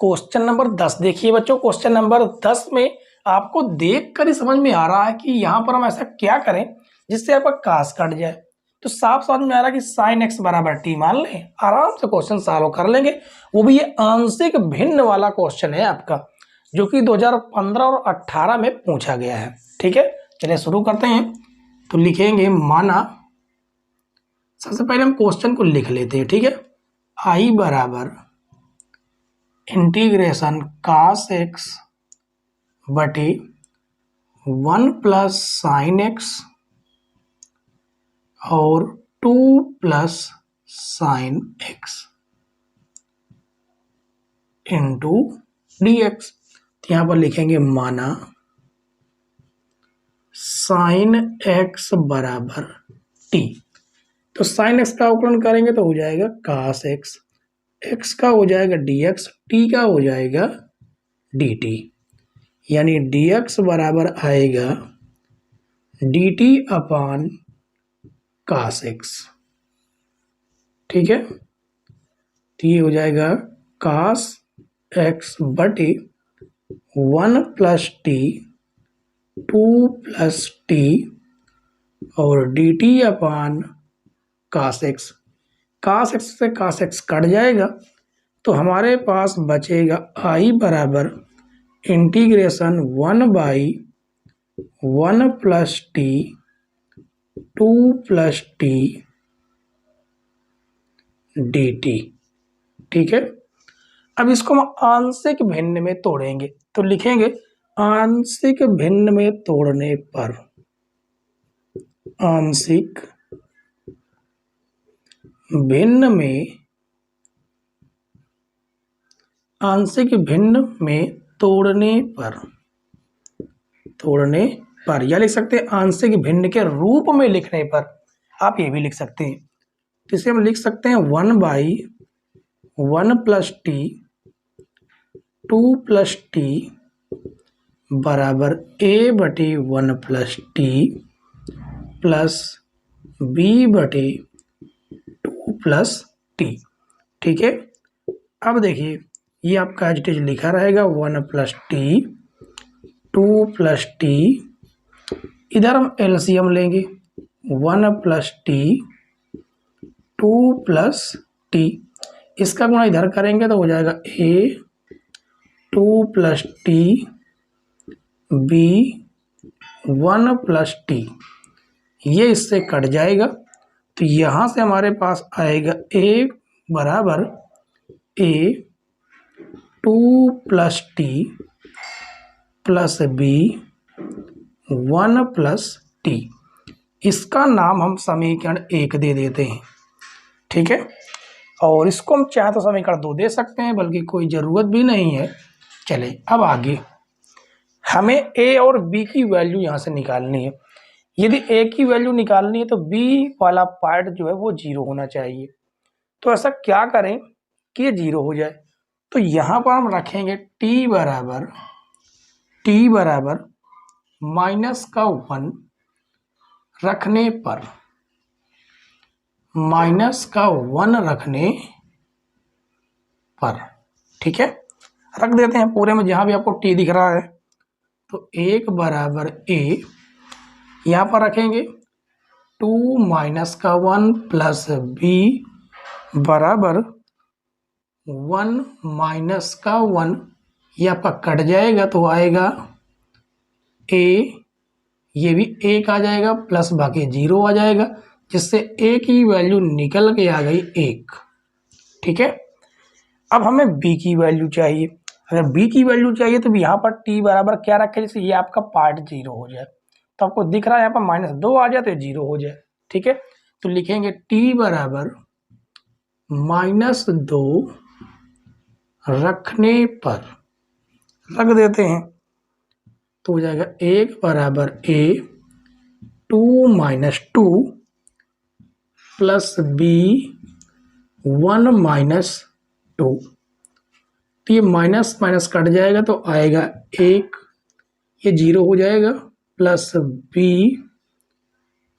क्वेश्चन नंबर 10 देखिए बच्चों, क्वेश्चन नंबर 10 में आपको देखकर ही समझ में आ रहा है कि यहाँ पर हम ऐसा क्या करें जिससे आपका कास कट जाए। तो साफ समझ में आ रहा है कि साइन एक्स बराबर टी मान लें, आराम से क्वेश्चन सॉल्व कर लेंगे। वो भी ये आंशिक भिन्न वाला क्वेश्चन है आपका, जो कि 2015 और 18 में पूछा गया है। ठीक है, चलिए शुरू करते हैं। तो लिखेंगे माना, सबसे पहले हम क्वेश्चन को लिख लेते हैं। ठीक है, आई बराबर इंटीग्रेशन कास एक्स बटे 1 प्लस साइन एक्स और 2 plus sign x into d x. तो यहाँ पर लिखेंगे माना साइन एक्स बराबर टी। तो साइन एक्स का अवकलन करेंगे तो हो जाएगा कास एक्स, एक्स का हो जाएगा डी एक्स, टी का हो जाएगा डी टी। यानी डी एक्स बराबर आएगा डी टी अपान कास एक्स। ठीक है, तो ये हो जाएगा कास एक्स बटे 1 प्लस टी 2 प्लस टी और डी टी अपान कास एक्स। कास एक्स से कास एक्स कट जाएगा तो हमारे पास बचेगा आई बराबर integration 1 by 1 plus T 2 plus T D T. ठीक है, अब इसको हम आंशिक भिन्न में तोड़ेंगे तो लिखेंगे आंशिक भिन्न में तोड़ने पर, आंशिक भिन्न में, आंशिक भिन्न में तोड़ने पर, तोड़ने पर, या लिख सकते हैं आंशिक भिन्न के रूप में लिखने पर, आप ये भी लिख सकते हैं। तो इसे हम लिख सकते हैं 1 by 1 plus T 2 plus T बराबर ए बटे 1 प्लस टी प्लस बी बटे 2 प्लस टी। ठीक है, अब देखिए ये आपका एज इट इज लिखा रहेगा 1 प्लस टी 2 प्लस टी, इधर हम एलसीएम लेंगे 1 प्लस टी 2 प्लस टी, इसका गुणा इधर करेंगे तो हो जाएगा a 2 plus t b 1 plus t, ये इससे कट जाएगा तो यहाँ से हमारे पास आएगा ए बराबर a 2 plus t plus b 1 plus t. इसका नाम हम समीकरण 1 दे देते हैं। ठीक है, और इसको हम चाहे तो समीकरण 2 दे सकते हैं, बल्कि कोई ज़रूरत भी नहीं है। चले अब आगे, हमें ए और बी की वैल्यू यहाँ से निकालनी है। यदि ए की वैल्यू निकालनी है तो बी वाला पार्ट जो है वो 0 होना चाहिए। तो ऐसा क्या करें कि ये 0 हो जाए? तो यहाँ पर हम रखेंगे t बराबर माइनस का 1 रखने पर, माइनस का 1 रखने पर। ठीक है, रख देते हैं पूरे में जहाँ भी आपको t दिख रहा है। तो 1 बराबर a यहाँ पर रखेंगे 2 माइनस का 1 प्लस b बराबर 1 माइनस का 1, यहाँ पर कट जाएगा तो आएगा a, ये भी 1 आ जाएगा प्लस बाकी 0 आ जाएगा, जिससे a की वैल्यू निकल के आ गई 1। ठीक है, अब हमें b की वैल्यू चाहिए। अगर b की वैल्यू चाहिए तो यहाँ पर t बराबर क्या रखें, जैसे ये आपका पार्ट 0 हो जाए, तो आपको दिख रहा है यहाँ पर -2 आ जाए तो 0 हो जाए। ठीक है, तो लिखेंगे t बराबर -2 रखने पर, रख देते हैं तो हो जाएगा 1 बराबर a 2 minus 2 plus b 1 minus 2, तो ये माइनस माइनस कट जाएगा तो आएगा 1, ये 0 हो जाएगा प्लस b,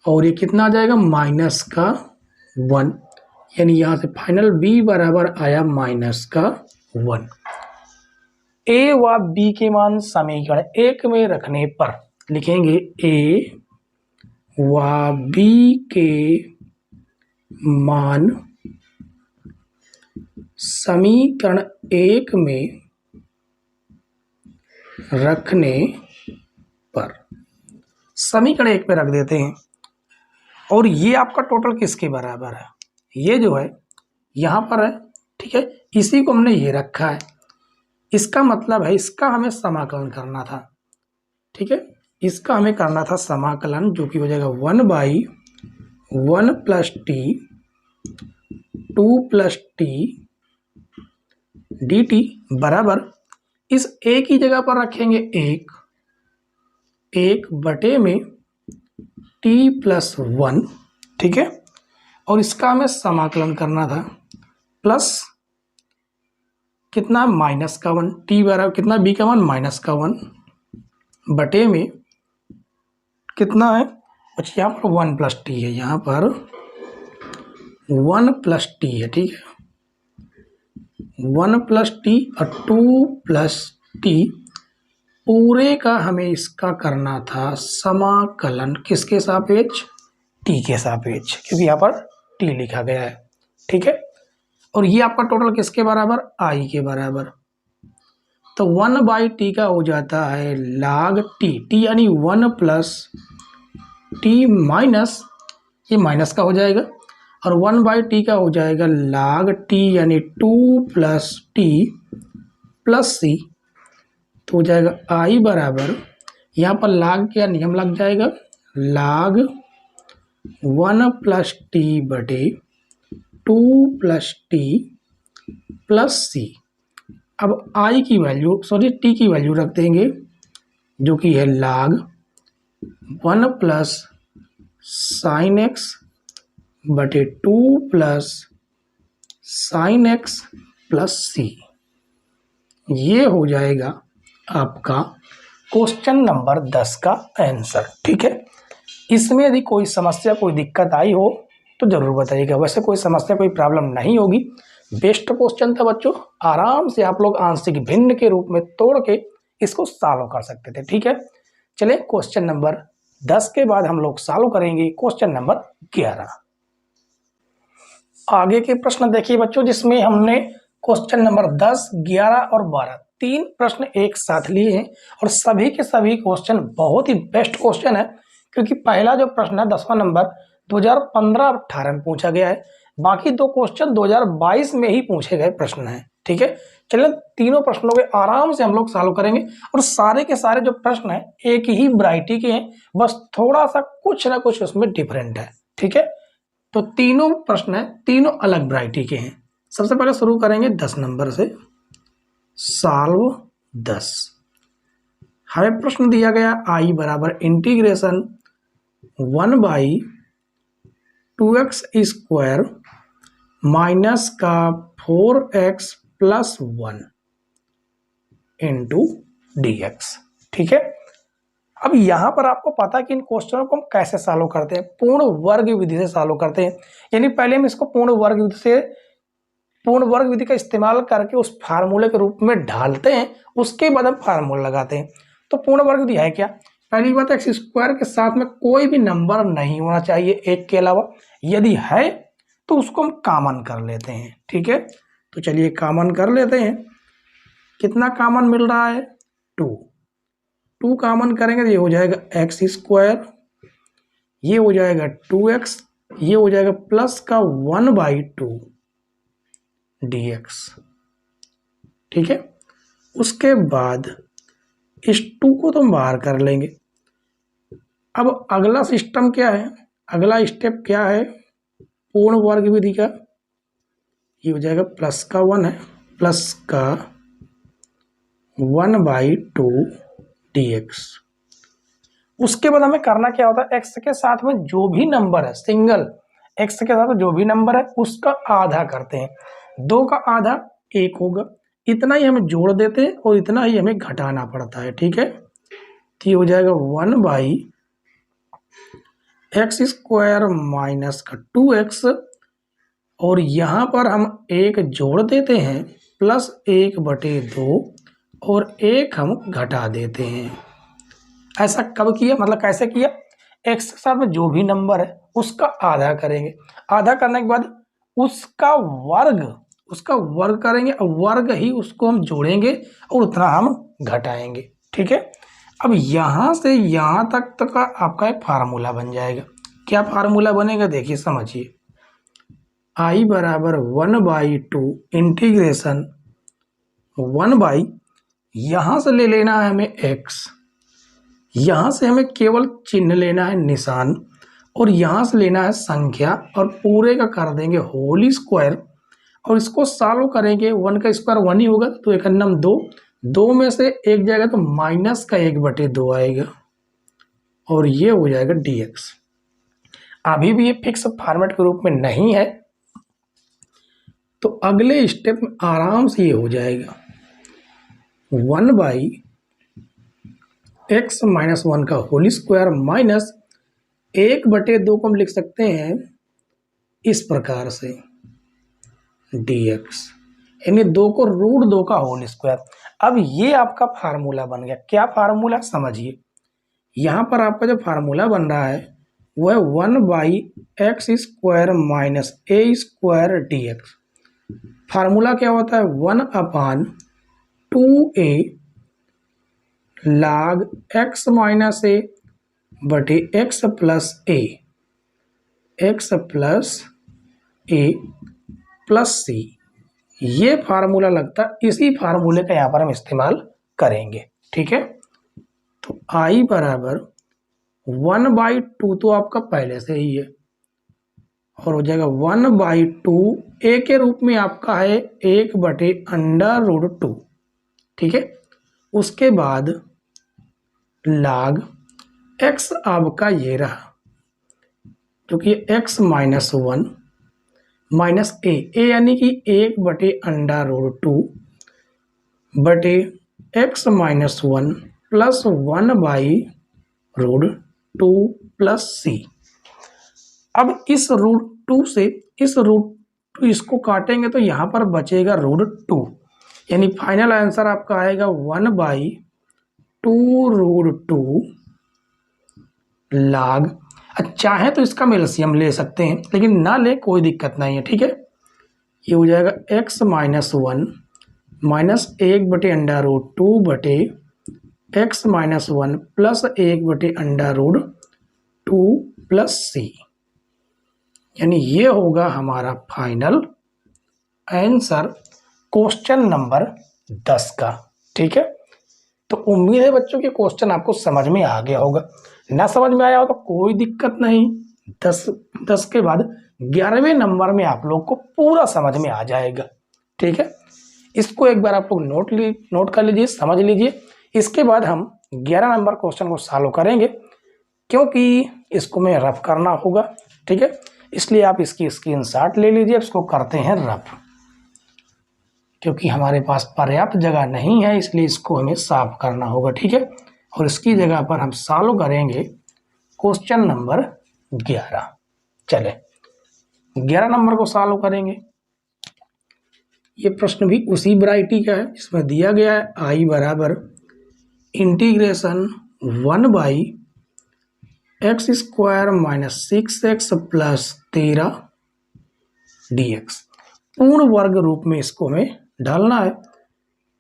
और ये कितना आ जाएगा माइनस का 1, यानी यहाँ से फाइनल b बराबर आया माइनस का 1। a व b के मान समीकरण 1 में रखने पर लिखेंगे a व b के मान समीकरण 1 में रखने पर, समीकरण 1 पे रख देते हैं। और ये आपका टोटल किसके बराबर है, ये जो है यहाँ पर है। ठीक है, इसी को हमने ये रखा है, इसका मतलब है इसका हमें समाकलन करना था। ठीक है, इसका हमें करना था समाकलन, जो कि हो जाएगा 1/1 plus T 2 plus T D T बराबर, इस a की जगह पर रखेंगे 1 बटे में t प्लस 1। ठीक है, और इसका हमें समाकलन करना था, प्लस कितना माइनस का 1, t बराबर कितना b का मान माइनस का 1 बटे में कितना है, अच्छा यहाँ पर 1 प्लस टी है, यहाँ पर 1 प्लस टी है। ठीक है, 1 प्लस टी और 2 प्लस टी, पूरे का हमें इसका करना था समाकलन किसके सापेक्ष, टी के सापेक्ष, क्योंकि यहाँ पर टी लिखा गया है। ठीक है, और ये आपका टोटल किसके बराबर, आई के बराबर, तो 1/t का हो जाता है log टी यानी 1 प्लस टी माइनस, ये माइनस का हो जाएगा, और 1/t का हो जाएगा log टी यानी 2 प्लस टी प्लस सी, तो हो जाएगा आई बराबर, यहाँ पर log का नियम लग जाएगा, log 1 प्लस टी बटे 2 प्लस टी प्लस सी। अब आई की वैल्यू टी की वैल्यू रख देंगे, जो कि है log 1 प्लस साइन एक्स बटे 2 प्लस साइन एक्स प्लस सी। ये हो जाएगा आपका क्वेश्चन नंबर 10 का आंसर। ठीक है, इसमें यदि कोई समस्या कोई दिक्कत आई हो तो जरूर बताइएगा, वैसे कोई समस्या कोई प्रॉब्लम नहीं होगी। बेस्ट क्वेश्चन था बच्चों, आराम से आप लोग आंशिक भिन्न के रूप में तोड़ के इसको सॉल्व कर सकते थे। ठीक है, चलिए क्वेश्चन नंबर 10 के बाद हम लोग सॉल्व करेंगे क्वेश्चन नंबर 11। आगे के प्रश्न देखिए बच्चों, जिसमें हमने क्वेश्चन नंबर 10, 11 और 12 तीन प्रश्न एक साथ लिए हैं, और सभी के सभी क्वेश्चन बहुत ही बेस्ट क्वेश्चन है, क्योंकि पहला जो प्रश्न है 10वां नंबर 2015-18 में पूछा गया है, बाकी दो क्वेश्चन 2022 में ही पूछे गए प्रश्न हैं। ठीक है, चलिए तीनों प्रश्नों के आराम से हम लोग सॉल्व करेंगे, और सारे के सारे जो प्रश्न हैं एक ही वैरायटी के हैं, बस थोड़ा सा कुछ ना कुछ उसमें डिफरेंट है। ठीक है, तो तीनों प्रश्न है तीनों अलग वैरायटी के हैं। सबसे पहले शुरू करेंगे 10 नंबर से, सॉल्व 10। हमें प्रश्न दिया गया आई बराबर इंटीग्रेशन 1/2x स्क्वायर माइनस का 4x प्लस 1 इंटू dx। ठीक है, अब यहां पर आपको पता है कि इन क्वेश्चनों को हम कैसे सॉल्व करते हैं, पूर्ण वर्ग विधि से सॉल्व करते हैं। यानी पहले हम इसको पूर्ण वर्ग विधि का इस्तेमाल करके उस फार्मूले के रूप में ढालते हैं, उसके बाद हम फार्मूला लगाते हैं। तो पूर्ण वर्ग विधि है क्या? पहली बात, एक्स स्क्वायर के साथ में कोई भी नंबर नहीं होना चाहिए एक के अलावा, यदि है तो उसको हम कॉमन कर लेते हैं। ठीक है, तो चलिए कॉमन कर लेते हैं। कितना कॉमन मिल रहा है? 2। 2 कॉमन करेंगे तो ये हो जाएगा एक्स स्क्वायर, ये हो जाएगा 2x, ये हो जाएगा प्लस का 1/2 dx। ठीक है, उसके बाद इस 2 को तो हम बाहर कर लेंगे। अब अगला सिस्टम क्या है, अगला स्टेप क्या है पूर्ण वर्ग विधि का? ये हो जाएगा प्लस का 1 है, प्लस का 1/2 dx। उसके बाद हमें करना क्या होता है, एक्स के साथ में जो भी नंबर है, सिंगल एक्स के साथ में जो भी नंबर है उसका आधा करते हैं। 2 का आधा 1 होगा, इतना ही हमें जोड़ देते हैं और इतना ही हमें घटाना पड़ता है। ठीक है, तो ये हो जाएगा 1/x² माइनस का 2x, और यहाँ पर हम 1 जोड़ देते हैं प्लस 1/2 और 1 हम घटा देते हैं। ऐसा कब किया, मतलब कैसे किया? एक्स के साथ में जो भी नंबर है उसका आधा करेंगे, आधा करने के बाद उसका वर्ग करेंगे, और वर्ग ही उसको हम जोड़ेंगे और उतना हम घटाएंगे। ठीक है, अब यहाँ से यहाँ तक का आपका एक फार्मूला बन जाएगा। क्या फार्मूला बनेगा देखिए, समझिए। I बराबर 1/2 इंटीग्रेशन 1 यहाँ से ले लेना है हमें x, यहाँ से हमें केवल चिन्ह लेना है निशान, और यहाँ से लेना है संख्या, और पूरे का कर देंगे होल स्क्वायर, और इसको सॉल्व करेंगे। 1 का स्क्वायर 1 ही होगा, तो 1 नम 2, 2 में से 1 जाएगा तो माइनस का 1/2 आएगा, और ये हो जाएगा dx। अभी भी ये फिक्स फॉर्मेट के रूप में नहीं है, तो अगले स्टेप में आराम से ये हो जाएगा 1/x - 1 का होल स्क्वायर माइनस 1/2 को हम लिख सकते हैं इस प्रकार से dx, यानी 2 को √2 का होल स्क्वायर। अब ये आपका फार्मूला बन गया। क्या फार्मूला? समझिए, यहाँ पर आपका जो फार्मूला बन रहा है वह 1/x² minus a² dx। Formula क्या होता है? 1/2a log x minus a बटे x plus a, x plus a plus c। ये फार्मूला लगता है, इसी फार्मूले का यहाँ पर हम इस्तेमाल करेंगे। ठीक है, तो I बराबर 1/2 तो आपका पहले से ही है, और हो जाएगा 1/2 a के रूप में आपका है 1/√2। ठीक है, उसके बाद log x आपका ये रहा, क्योंकि x - 1 माइनस a यानी कि 1/√2 बटे x - 1 प्लस 1/√2 प्लस c। अब इस √2 से इस √2 इसको काटेंगे तो यहाँ पर बचेगा √2, यानी फाइनल आंसर आपका आएगा 1/2√2 log। चाहे तो इसका एलसीएम ले सकते हैं, लेकिन ना ले कोई दिक्कत नहीं है। ठीक है, ये हो जाएगा x - 1 माइनस 1/√2 बटे x - 1 प्लस 1/√2 प्लस c, यानी ये होगा हमारा फाइनल आंसर क्वेश्चन नंबर 10 का। ठीक है, तो उम्मीद है बच्चों कि क्वेश्चन आपको समझ में आ गया होगा। ना समझ में आया हो तो कोई दिक्कत नहीं, 10 के बाद 11वें नंबर में आप लोग को पूरा समझ में आ जाएगा। ठीक है, इसको एक बार आप लोग नोट कर लीजिए, समझ लीजिए। इसके बाद हम 11 नंबर क्वेश्चन को सॉल्व करेंगे, क्योंकि इसको मैं रफ करना होगा। ठीक है, इसलिए आप इसकी स्क्रीनशॉट ले लीजिए, इसको करते हैं रफ, क्योंकि हमारे पास पर्याप्त जगह नहीं है, इसलिए इसको हमें साफ करना होगा। ठीक है, और इसकी जगह पर हम सॉल्व करेंगे क्वेश्चन नंबर 11। चले 11 नंबर को सॉल्व करेंगे। ये प्रश्न भी उसी वैरायटी का है, इसमें दिया गया है I बराबर integration 1/x² minus 6x plus 13 dx। पूर्ण वर्ग रूप में इसको हमें डालना है।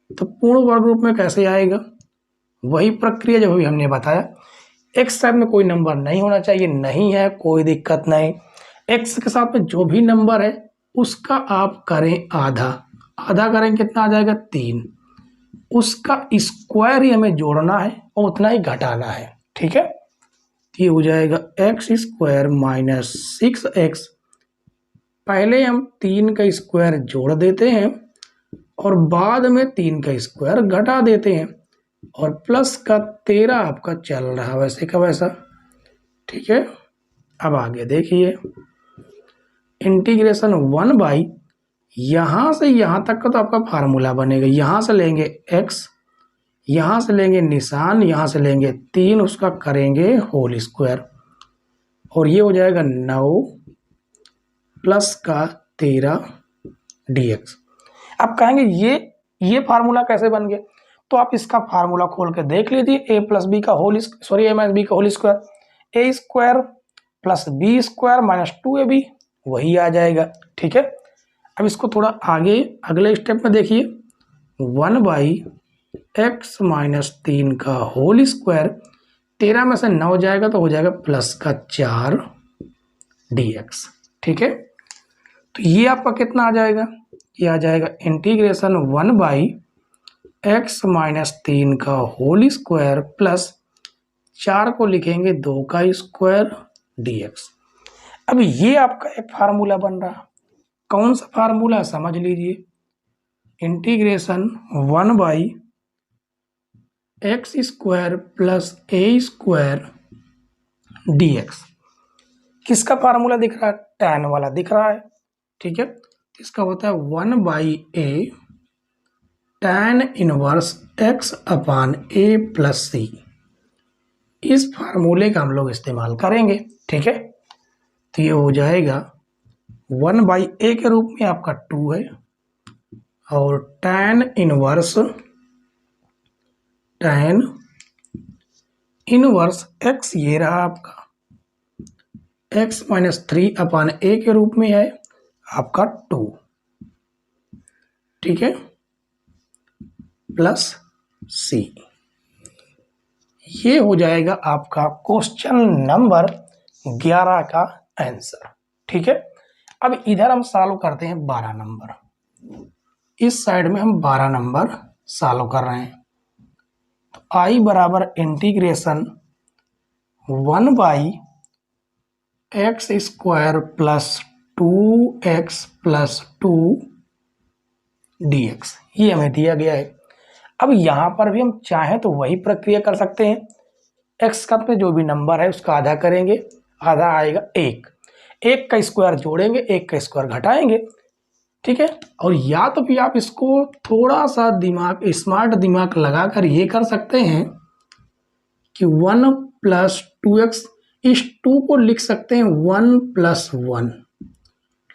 तो पूर्ण वर्ग रूप में कैसे आएगा, वही प्रक्रिया जो अभी हमने बताया। एक्स साइड में कोई नंबर नहीं होना चाहिए, नहीं है कोई दिक्कत नहीं। एक्स के साथ में जो भी नंबर है उसका आप करें आधा, आधा करेंगे कितना आ जाएगा 3, उसका स्क्वायर ही हमें जोड़ना है और उतना ही घटाना है। ठीक है, ये हो जाएगा x² माइनस 6x। पहले हम 3 का स्क्वायर जोड़ देते हैं और बाद में 3 का स्क्वायर घटा देते हैं, और प्लस का 13 आपका चल रहा है वैसे का वैसा। ठीक है, अब आगे देखिए, इंटीग्रेशन 1/ यहाँ से यहाँ तक का तो आपका फार्मूला बनेगा। यहाँ से लेंगे x, यहाँ से लेंगे निशान, यहाँ से लेंगे 3, उसका करेंगे होल स्क्वायर, और ये हो जाएगा 9 प्लस का 13 dx। अब कहेंगे ये फार्मूला कैसे बन गया, तो आप इसका फार्मूला खोल के देख लीजिए। a + b का होल a - b का whole square, a² plus b² minus 2ab, वही आ जाएगा। ठीक है, अब इसको थोड़ा आगे अगले स्टेप में देखिए, 1/x माइनस 3 का होल स्क्वायर, 13 में से 9 जाएगा तो हो जाएगा प्लस का 4 dx। ठीक है, तो ये आपका कितना आ जाएगा, ये आ जाएगा इंटीग्रेशन 1/x माइनस 3 का होल स्क्वायर प्लस 4 को लिखेंगे 2 का स्क्वायर dx। अब ये आपका एक फार्मूला बन रहा, कौन सा फार्मूला समझ लीजिए, integration 1/x² plus a² dx। किसका फार्मूला दिख रहा है, tan वाला दिख रहा है। ठीक है, इसका होता है 1/a tan inverse x upon a plus c। इस फार्मूले का हम लोग इस्तेमाल करेंगे। ठीक है, तो ये हो जाएगा 1/a के रूप में आपका 2 है, और tan इनवर्स x ये रहा आपका, x माइनस 3 अपान a के रूप में है आपका 2। ठीक है, प्लस c। ये हो जाएगा आपका क्वेश्चन नंबर 11 का आंसर। ठीक है, अब इधर हम सॉल्व करते हैं 12 नंबर। इस साइड में हम 12 नंबर सॉल्व कर रहे हैं। तो i बराबर integration 1/x² plus 2x plus 2 dx, ये हमें दिया गया है। अब यहाँ पर भी हम चाहें तो वही प्रक्रिया कर सकते हैं। x का पे जो भी नंबर है उसका आधा करेंगे, आधा आएगा 1, 1 का स्क्वायर जोड़ेंगे, 1 का स्क्वायर घटाएंगे। ठीक है, और या तो फिर आप इसको थोड़ा सा स्मार्ट दिमाग लगाकर ये कर सकते हैं कि 1 + 2x, इस 2 को लिख सकते हैं 1 + 1,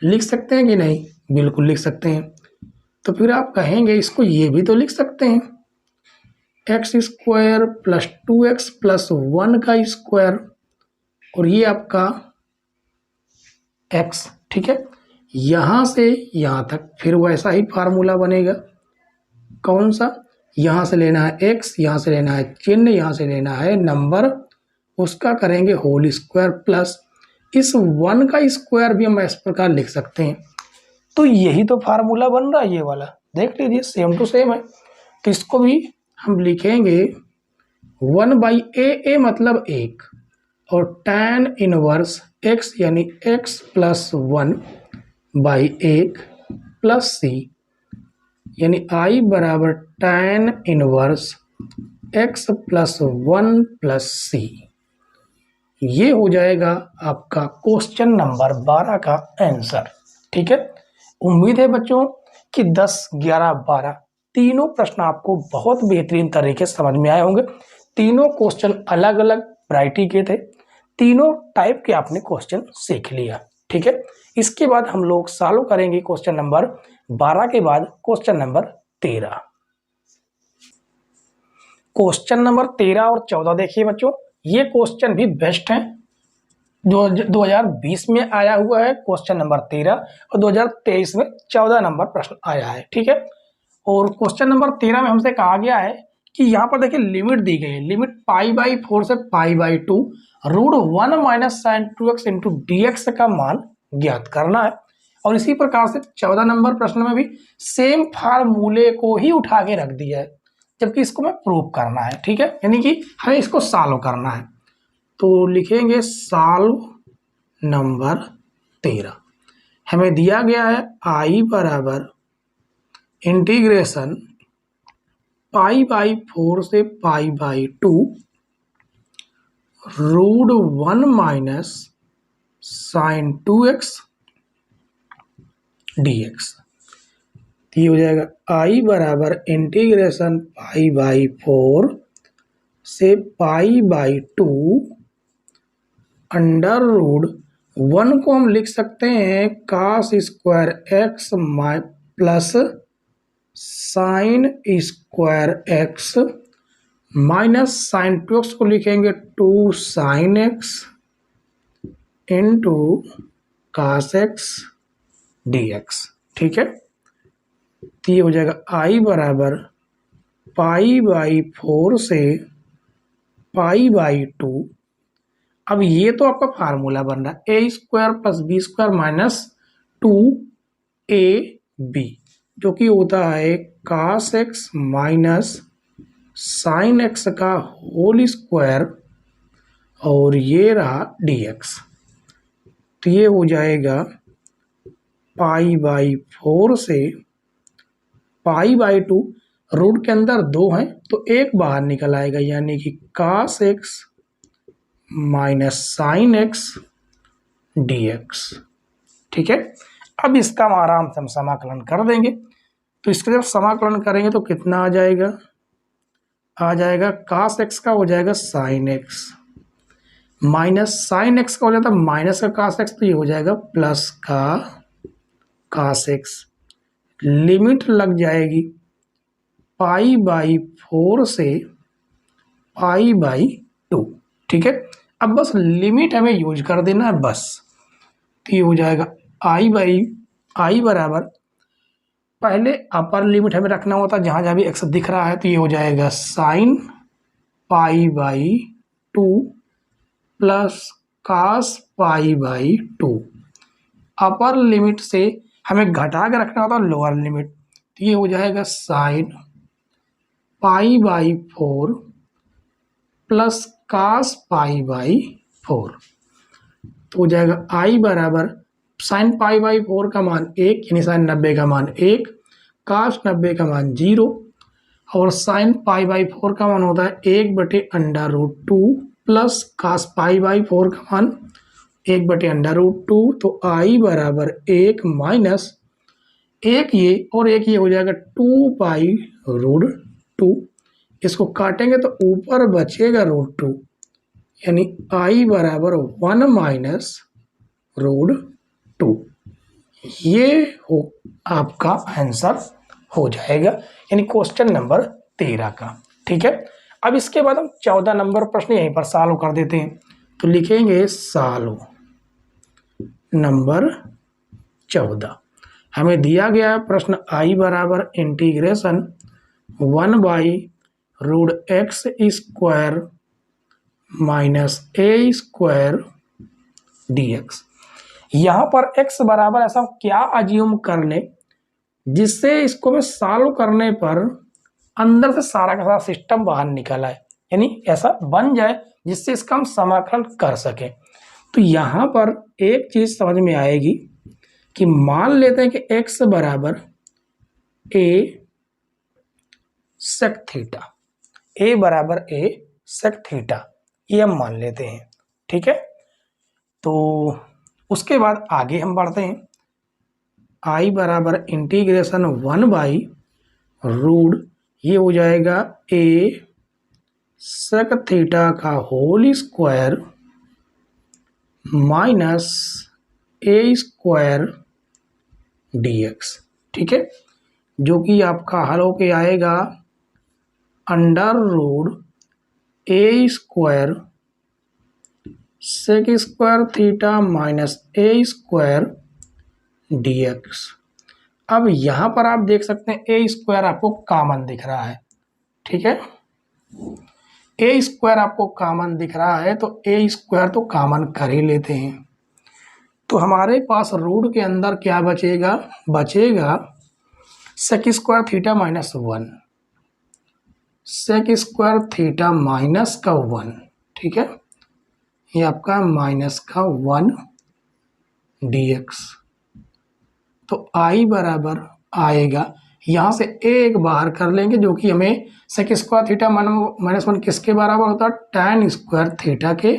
लिख सकते हैं कि नहीं, बिल्कुल लिख सकते हैं। तो फिर आप कहेंगे इसको ये भी तो लिख सकते हैं, x² प्लस 2x प्लस 1 का स्क्वायर, और ये आपका x। ठीक है, यहाँ से यहाँ तक फिर वैसा ही फार्मूला बनेगा। कौन सा, यहाँ से लेना है x, यहाँ से लेना है चिन्ह, यहाँ से लेना है नंबर, उसका करेंगे होल स्क्वायर प्लस इस 1 का स्क्वायर भी हम इस प्रकार लिख सकते हैं। तो यही तो फार्मूला बन रहा है, ये वाला देख लीजिए, सेम टू सेम है। तो इसको भी हम लिखेंगे 1/a मतलब 1, और tan इनवर्स x यानी x प्लस 1/1 प्लस c, यानी i बराबर tan inverse x plus 1 plus c। ये हो जाएगा आपका क्वेश्चन नंबर 12 का आंसर। ठीक है, उम्मीद है बच्चों कि 10, 11, 12 तीनों प्रश्न आपको बहुत बेहतरीन तरीके से समझ में आए होंगे। तीनों क्वेश्चन अलग अलग वैरायटी के थे, तीनों टाइप के आपने क्वेश्चन सीख लिया। ठीक है, इसके बाद हम लोग सॉल्व करेंगे क्वेश्चन नंबर 12 के बाद क्वेश्चन नंबर 13। क्वेश्चन नंबर 13 और 14 देखिए बच्चों, ये क्वेश्चन भी बेस्ट है। 2020 में आया हुआ है क्वेश्चन नंबर 13 और 2023 में 14 नंबर प्रश्न आया है। ठीक है, और क्वेश्चन नंबर 13 में हमसे कहा गया है कि यहाँ पर देखिए लिमिट दी गई है, लिमिट π/4 से π/2 √1 minus sine 2x into dx का मान ज्ञात करना है। और इसी प्रकार से 14 नंबर प्रश्न में भी सेम फार्मूले को ही उठा के रख दिया है, जबकि इसको में प्रूव करना है। ठीक है, यानी कि हमें इसको सॉल्व करना है। तो लिखेंगे सॉल्व नंबर 13। हमें दिया गया है i बराबर इंटीग्रेशन π/4 से π/2 √1 माइनस साइन 2x dx। तो ये हो जाएगा i बराबर इंटीग्रेशन π/4 से π/2 अंडर रूट 1 को हम लिख सकते हैं cos square x plus sine square x minus sine 2x को लिखेंगे 2 sine x into cos x dx। ठीक है, तो ये हो जाएगा i बराबर π/4 से π/2। अब ये तो आपका फार्मूला बन रहा है a² plus b² minus 2ab, जो कि होता है cos x minus sine x का होल स्क्वायर और ये रहा dx। तो ये हो जाएगा π/4 से π/2, रूट के अंदर 2 हैं तो एक बाहर निकल आएगा, यानी कि cos x minus sine x dx। ठीक है, अब इसका हम आराम से हम समाकलन कर देंगे। तो इसका जब समाकलन करेंगे तो कितना आ जाएगा, आ जाएगा cos x का हो जाएगा sine x minus sine x का हो जाता है माइनस का cos x, तो ये हो जाएगा प्लस का cos x। लिमिट लग जाएगी π/4 से π/2। ठीक है, अब बस लिमिट हमें यूज कर देना है बस। तो ये हो जाएगा i बराबर, पहले अपर लिमिट हमें रखना होता है जहाँ जहाँ भी x दिख रहा है, तो ये हो जाएगा sine π/2 plus cos π/2। Upper limit से हमें घटा के रखना होता है लोअर लिमिट, तो ये हो जाएगा साइन π/4 प्लस cos π/4। तो हो जाएगा i बराबर साइन π/4 का मान 1, यानी साइन 90 का मान 1, cos 90 का मान 0 और साइन π/4 का मान होता है 1/√2 प्लस cos π/4 का मान 1/√2। तो i बराबर 1 माइनस 1 ये और 1 ये हो जाएगा 2π√2। इसको काटेंगे तो ऊपर बचेगा √2, यानी i बराबर 1 माइनस √2। ये हो आपका आंसर हो जाएगा, यानी क्वेश्चन नंबर 13 का। ठीक है, अब इसके बाद हम 14 नंबर प्रश्न यहीं पर सॉल्व कर देते हैं। तो लिखेंगे सॉल्व नंबर 14। हमें दिया गया प्रश्न i बराबर integration 1/√x² minus a² dx। यहाँ पर x बराबर ऐसा क्या अज्यूम कर ले जिससे इसको में सॉल्व करने पर अंदर से सारा का सारा सिस्टम बाहर निकल आए, यानी ऐसा बन जाए जिससे इसका हम समाकलन कर सकें। तो यहाँ पर एक चीज समझ में आएगी कि मान लेते हैं कि x बराबर a sec थीटा, a बराबर a sec थीटा, ये हम मान लेते हैं। ठीक है, तो उसके बाद आगे हम बढ़ते हैं। i बराबर इंटीग्रेशन 1/√, ये हो जाएगा a sec थीटा का whole square minus a² dx। ठीक है, जो कि आपका हल होके आएगा under root a square sec square theta minus a square dx। अब यहां पर आप देख सकते हैं ए स्क्वायर आपको कॉमन दिख रहा है, ठीक है। ए स्क्वायर आपको कॉमन दिख रहा है तो ए स्क्वायर तो कॉमन कर ही लेते हैं। तो हमारे पास रूट के अंदर क्या बचेगा, बचेगा sec square theta minus 1, sec square theta minus का 1, ठीक है, ये आपका माइनस का 1 dx। तो आई बराबर आएगा, यहाँ से एक बाहर कर लेंगे जो कि हमें सेक स्क्वायर थीटा माइनस 1 किसके बराबर होता है, टैन स्क्वायर थीटा के,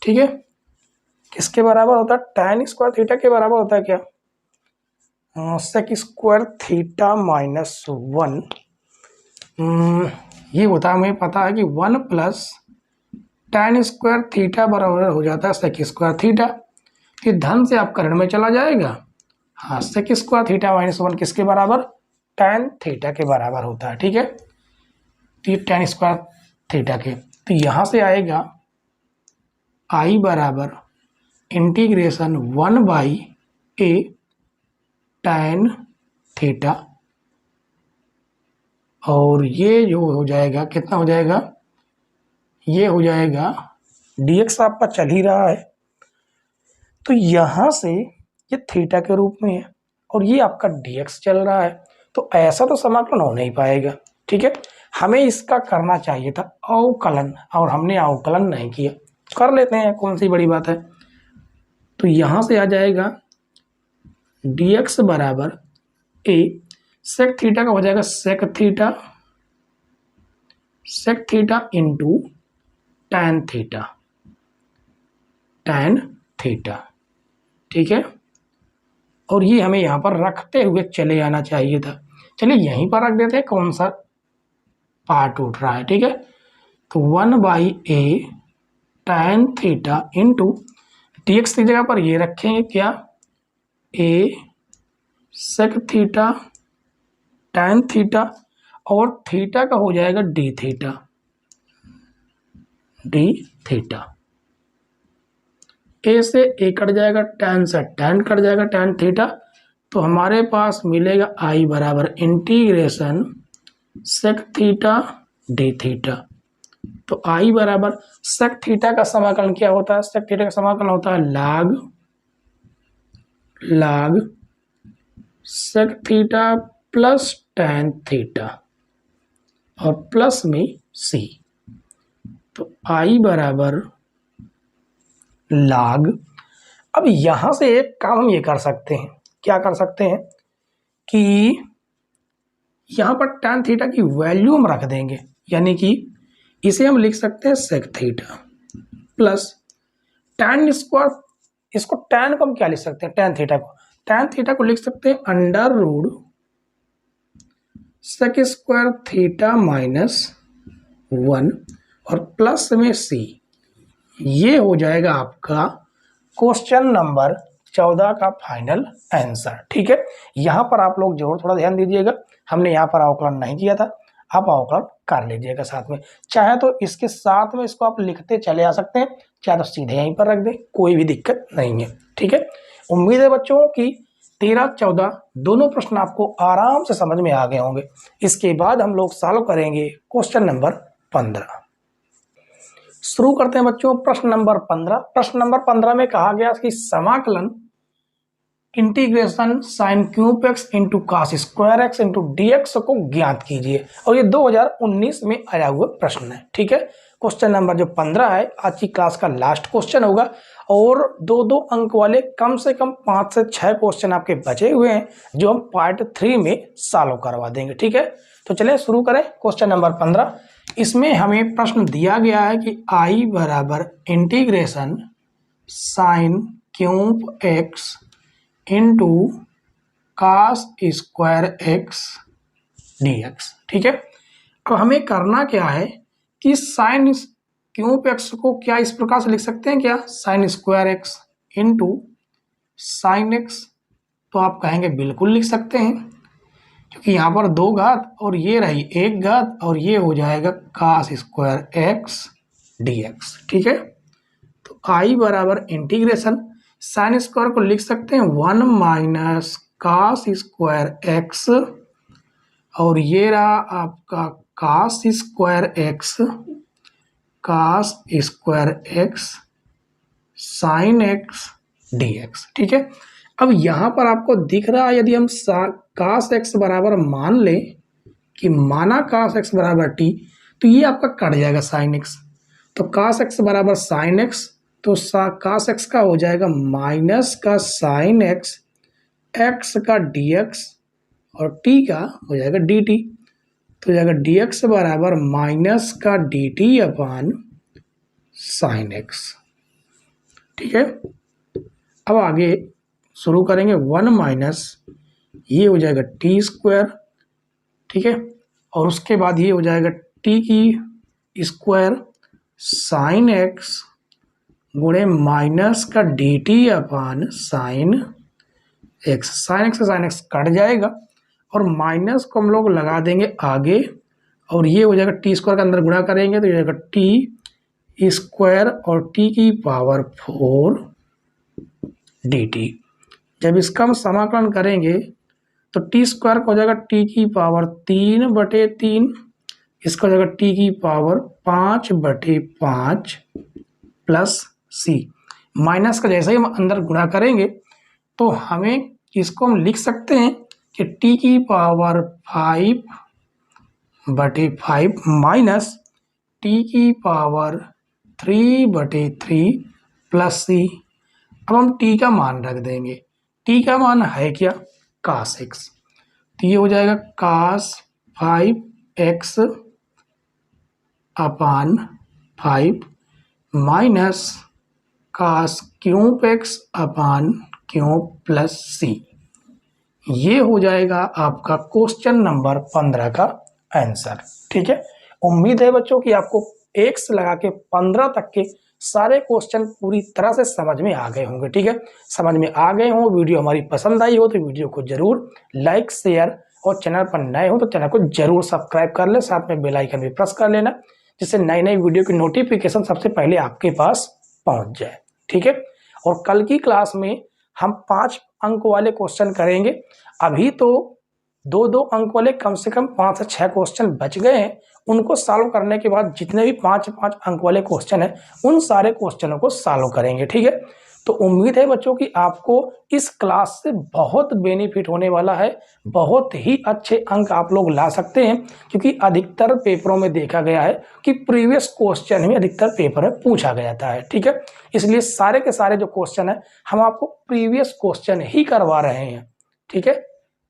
ठीक है। किसके बराबर होता है, टैन स्क्वायर थीटा के बराबर होता है क्या, सेक स्क्वायर थीटा माइनस 1, ये होता है, हमें पता है कि 1 प्लस टैन स्क्वायर थीटा बराबर हो जाता है सेक स्क्वायर थीटा। फिर धन से आप करण में चला जाएगा, हाँ, सेक स्क्वायर थीटा माइनस 1 किसके बराबर, टैन थीटा के बराबर होता है, ठीक है। तो ये टैन स्क्वायर थीटा के, तो यहाँ से आएगा आई बराबर integration 1 by a tan theta, और ये जो हो जाएगा कितना हो जाएगा, ये हो जाएगा dx आपका चल ही रहा है, तो यहाँ से ये थीटा के रूप में है और ये आपका dx चल रहा है, तो ऐसा तो समाकलन हो नहीं पाएगा, ठीक है। हमें इसका करना चाहिए था अवकलन, और हमने अवकलन नहीं किया, कर लेते हैं, कौन सी बड़ी बात है। तो यहाँ से आ जाएगा dx बराबर ए सेक थीटा का हो जाएगा sec theta into tan theta, ठीक है। और ये हमें यहाँ पर रखते हुए चले आना चाहिए था, चलिए यहीं पर रख देते हैं, कौन सा पार्ट उठ रहा है, ठीक है। तो 1 by a tan theta into dx की जगह पर ये रखेंगे क्या, a sec theta tan theta, और थीटा का हो जाएगा डी थीटा। ए से ए कट जाएगा, टैन से टैन कट जाएगा, टैन थीटा, तो हमारे पास मिलेगा आई बराबर integration sec theta d theta. तो आई बराबर सेक थीटा का समाकलन क्या होता है, सेक थीटा का समाकलन होता है log sec theta plus tan theta और प्लस में सी। तो आई बराबर लाग, अब यहां से एक काम हम ये कर सकते हैं, क्या कर सकते हैं कि यहां पर टैन थीटा की वैल्यू हम रख देंगे, यानी कि इसे हम लिख सकते हैं sec theta plus tan square, इसको टैन को हम क्या लिख सकते हैं, टैन थीटा को लिख सकते हैं under root sec square theta minus 1 और प्लस में सी। ये हो जाएगा आपका क्वेश्चन नंबर 14 का फाइनल आंसर, ठीक है। यहाँ पर आप लोग जरूर थोड़ा ध्यान दीजिएगा, हमने यहाँ पर अवकलन नहीं किया था, आप अवकलन कर लीजिएगा साथ में, चाहे तो इसके साथ में इसको आप लिखते चले आ सकते हैं, चाहे तो सीधे यहीं पर रख दें, कोई भी दिक्कत नहीं है, ठीक है। उम्मीद है बच्चों की 13-14 दोनों प्रश्न आपको आराम से समझ में आ गए होंगे। इसके बाद हम लोग सॉल्व करेंगे क्वेश्चन नंबर 15। शुरू करते हैं बच्चों प्रश्न नंबर 15। प्रश्न नंबर 15 में कहा गया कि समाकलन integration sine cube x into cos square x into dx को ज्ञात कीजिए, और ये 2019 में आया हुआ प्रश्न है, ठीक है। क्वेश्चन नंबर जो 15 है आज की क्लास का लास्ट क्वेश्चन होगा, और 2-2 अंक वाले कम से कम 5 से 6 क्वेश्चन आपके बचे हुए हैं जो हम पार्ट 3 में सॉल्व करवा देंगे, ठीक है। तो चलिए शुरू करें क्वेश्चन नंबर 15। इसमें हमें प्रश्न दिया गया है कि आई बराबर integration sine cube x into cos square x dx, ठीक है। अब हमें करना क्या है कि साइन क्यूब एक्स को क्या इस प्रकार से लिख सकते हैं क्या, sign square x into sine x, तो आप कहेंगे बिल्कुल लिख सकते हैं। क्योंकि यहाँ पर 2 घात और ये रही 1 घात और ये हो जाएगा cos स्क्वायर x dx। ठीक है, तो I बराबर इंटीग्रेशन साइन स्क्वायर को लिख सकते हैं 1 माइनस cos स्क्वायर x और ये रहा आपका cos square x sine x dx। ठीक है, अब यहाँ पर आपको दिख रहा है, यदि हम cos x बराबर मान ले कि माना cos x बराबर t, तो ये आपका कट जाएगा sin x। तो cos x बराबर sin x, तो cos x का हो जाएगा माइनस का sin x, x का dx और t का हो जाएगा dt। तो हो जाएगा dx बराबर माइनस का dt अपान sin x। ठीक है, अब आगे शुरू करेंगे 1 माइनस ये हो जाएगा टी स्क्वायर। ठीक है, और उसके बाद ये हो जाएगा टी की स्क्वायर साइन एक्स गुणे माइनस का D T upon sine x. Sine x से साइन एक्स कट जाएगा और माइनस को हम लोग लगा देंगे आगे और ये हो जाएगा टी स्क्वायर के अंदर गुणा करेंगे तो ये हो जाएगा टी स्क्वायर और टी की पावर 4 डी टी। जब इसका हम समाकलन करेंगे तो टी स्क्वायर का हो जाएगा टी की पावर 3/3, इसका हो जाएगा टी की पावर 5/5 प्लस सी। माइनस का जैसे ही हम अंदर गुणा करेंगे तो हमें इसको हम लिख सकते हैं कि टी की पावर 5/5 माइनस टी की पावर 3/3 प्लस सी। अब हम t का मान रख देंगे, t का मान है क्या cos x, तो ये हो जाएगा cos 5x अपान 5 माइनस cos क्यूब x अपान क्यूब प्लस सी। ये हो जाएगा आपका क्वेश्चन नंबर 15 का आंसर। ठीक है, उम्मीद है बच्चों कि आपको 1 से लगा के 15 तक के सारे क्वेश्चन पूरी तरह से समझ में आ गए होंगे। ठीक है, समझ में आ गए हो, वीडियो हमारी पसंद आई हो तो वीडियो को जरूर लाइक शेयर और चैनल पर नए हो तो चैनल को जरूर सब्सक्राइब कर ले, साथ में बेल आइकन भी प्रेस कर लेना जिससे नई नई वीडियो की नोटिफिकेशन सबसे पहले आपके पास पहुंच जाए। ठीक है, और कल की क्लास में हम 5 अंक वाले क्वेश्चन करेंगे। अभी तो 2-2 अंक वाले कम से कम 5 से 6 क्वेश्चन बच गए हैं। उनको सॉल्व करने के बाद जितने भी 5-5 अंक वाले क्वेश्चन हैं उन सारे क्वेश्चनों को सॉल्व करेंगे। ठीक है, तो उम्मीद है बच्चों कि आपको इस क्लास से बहुत बेनिफिट होने वाला है, बहुत ही अच्छे अंक आप लोग ला सकते हैं क्योंकि अधिकतर पेपरों में देखा गया है कि प्रीवियस क्वेश्चन में अधिकतर पेपर में पूछा गया था। ठीक है, इसलिए सारे के सारे जो क्वेश्चन है हम आपको प्रीवियस क्वेश्चन ही करवा रहे हैं। ठीक है,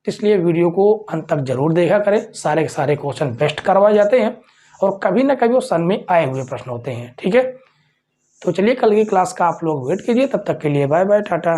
इसलिए वीडियो को अंत तक जरूर देखा करें, सारे के सारे क्वेश्चन बेस्ट करवाए जाते हैं और कभी ना कभी वो सन में आए हुए प्रश्न होते हैं। ठीक है, तो चलिए कल की क्लास का आप लोग वेट कीजिए, तब तक के लिए बाय बाय, टाटा।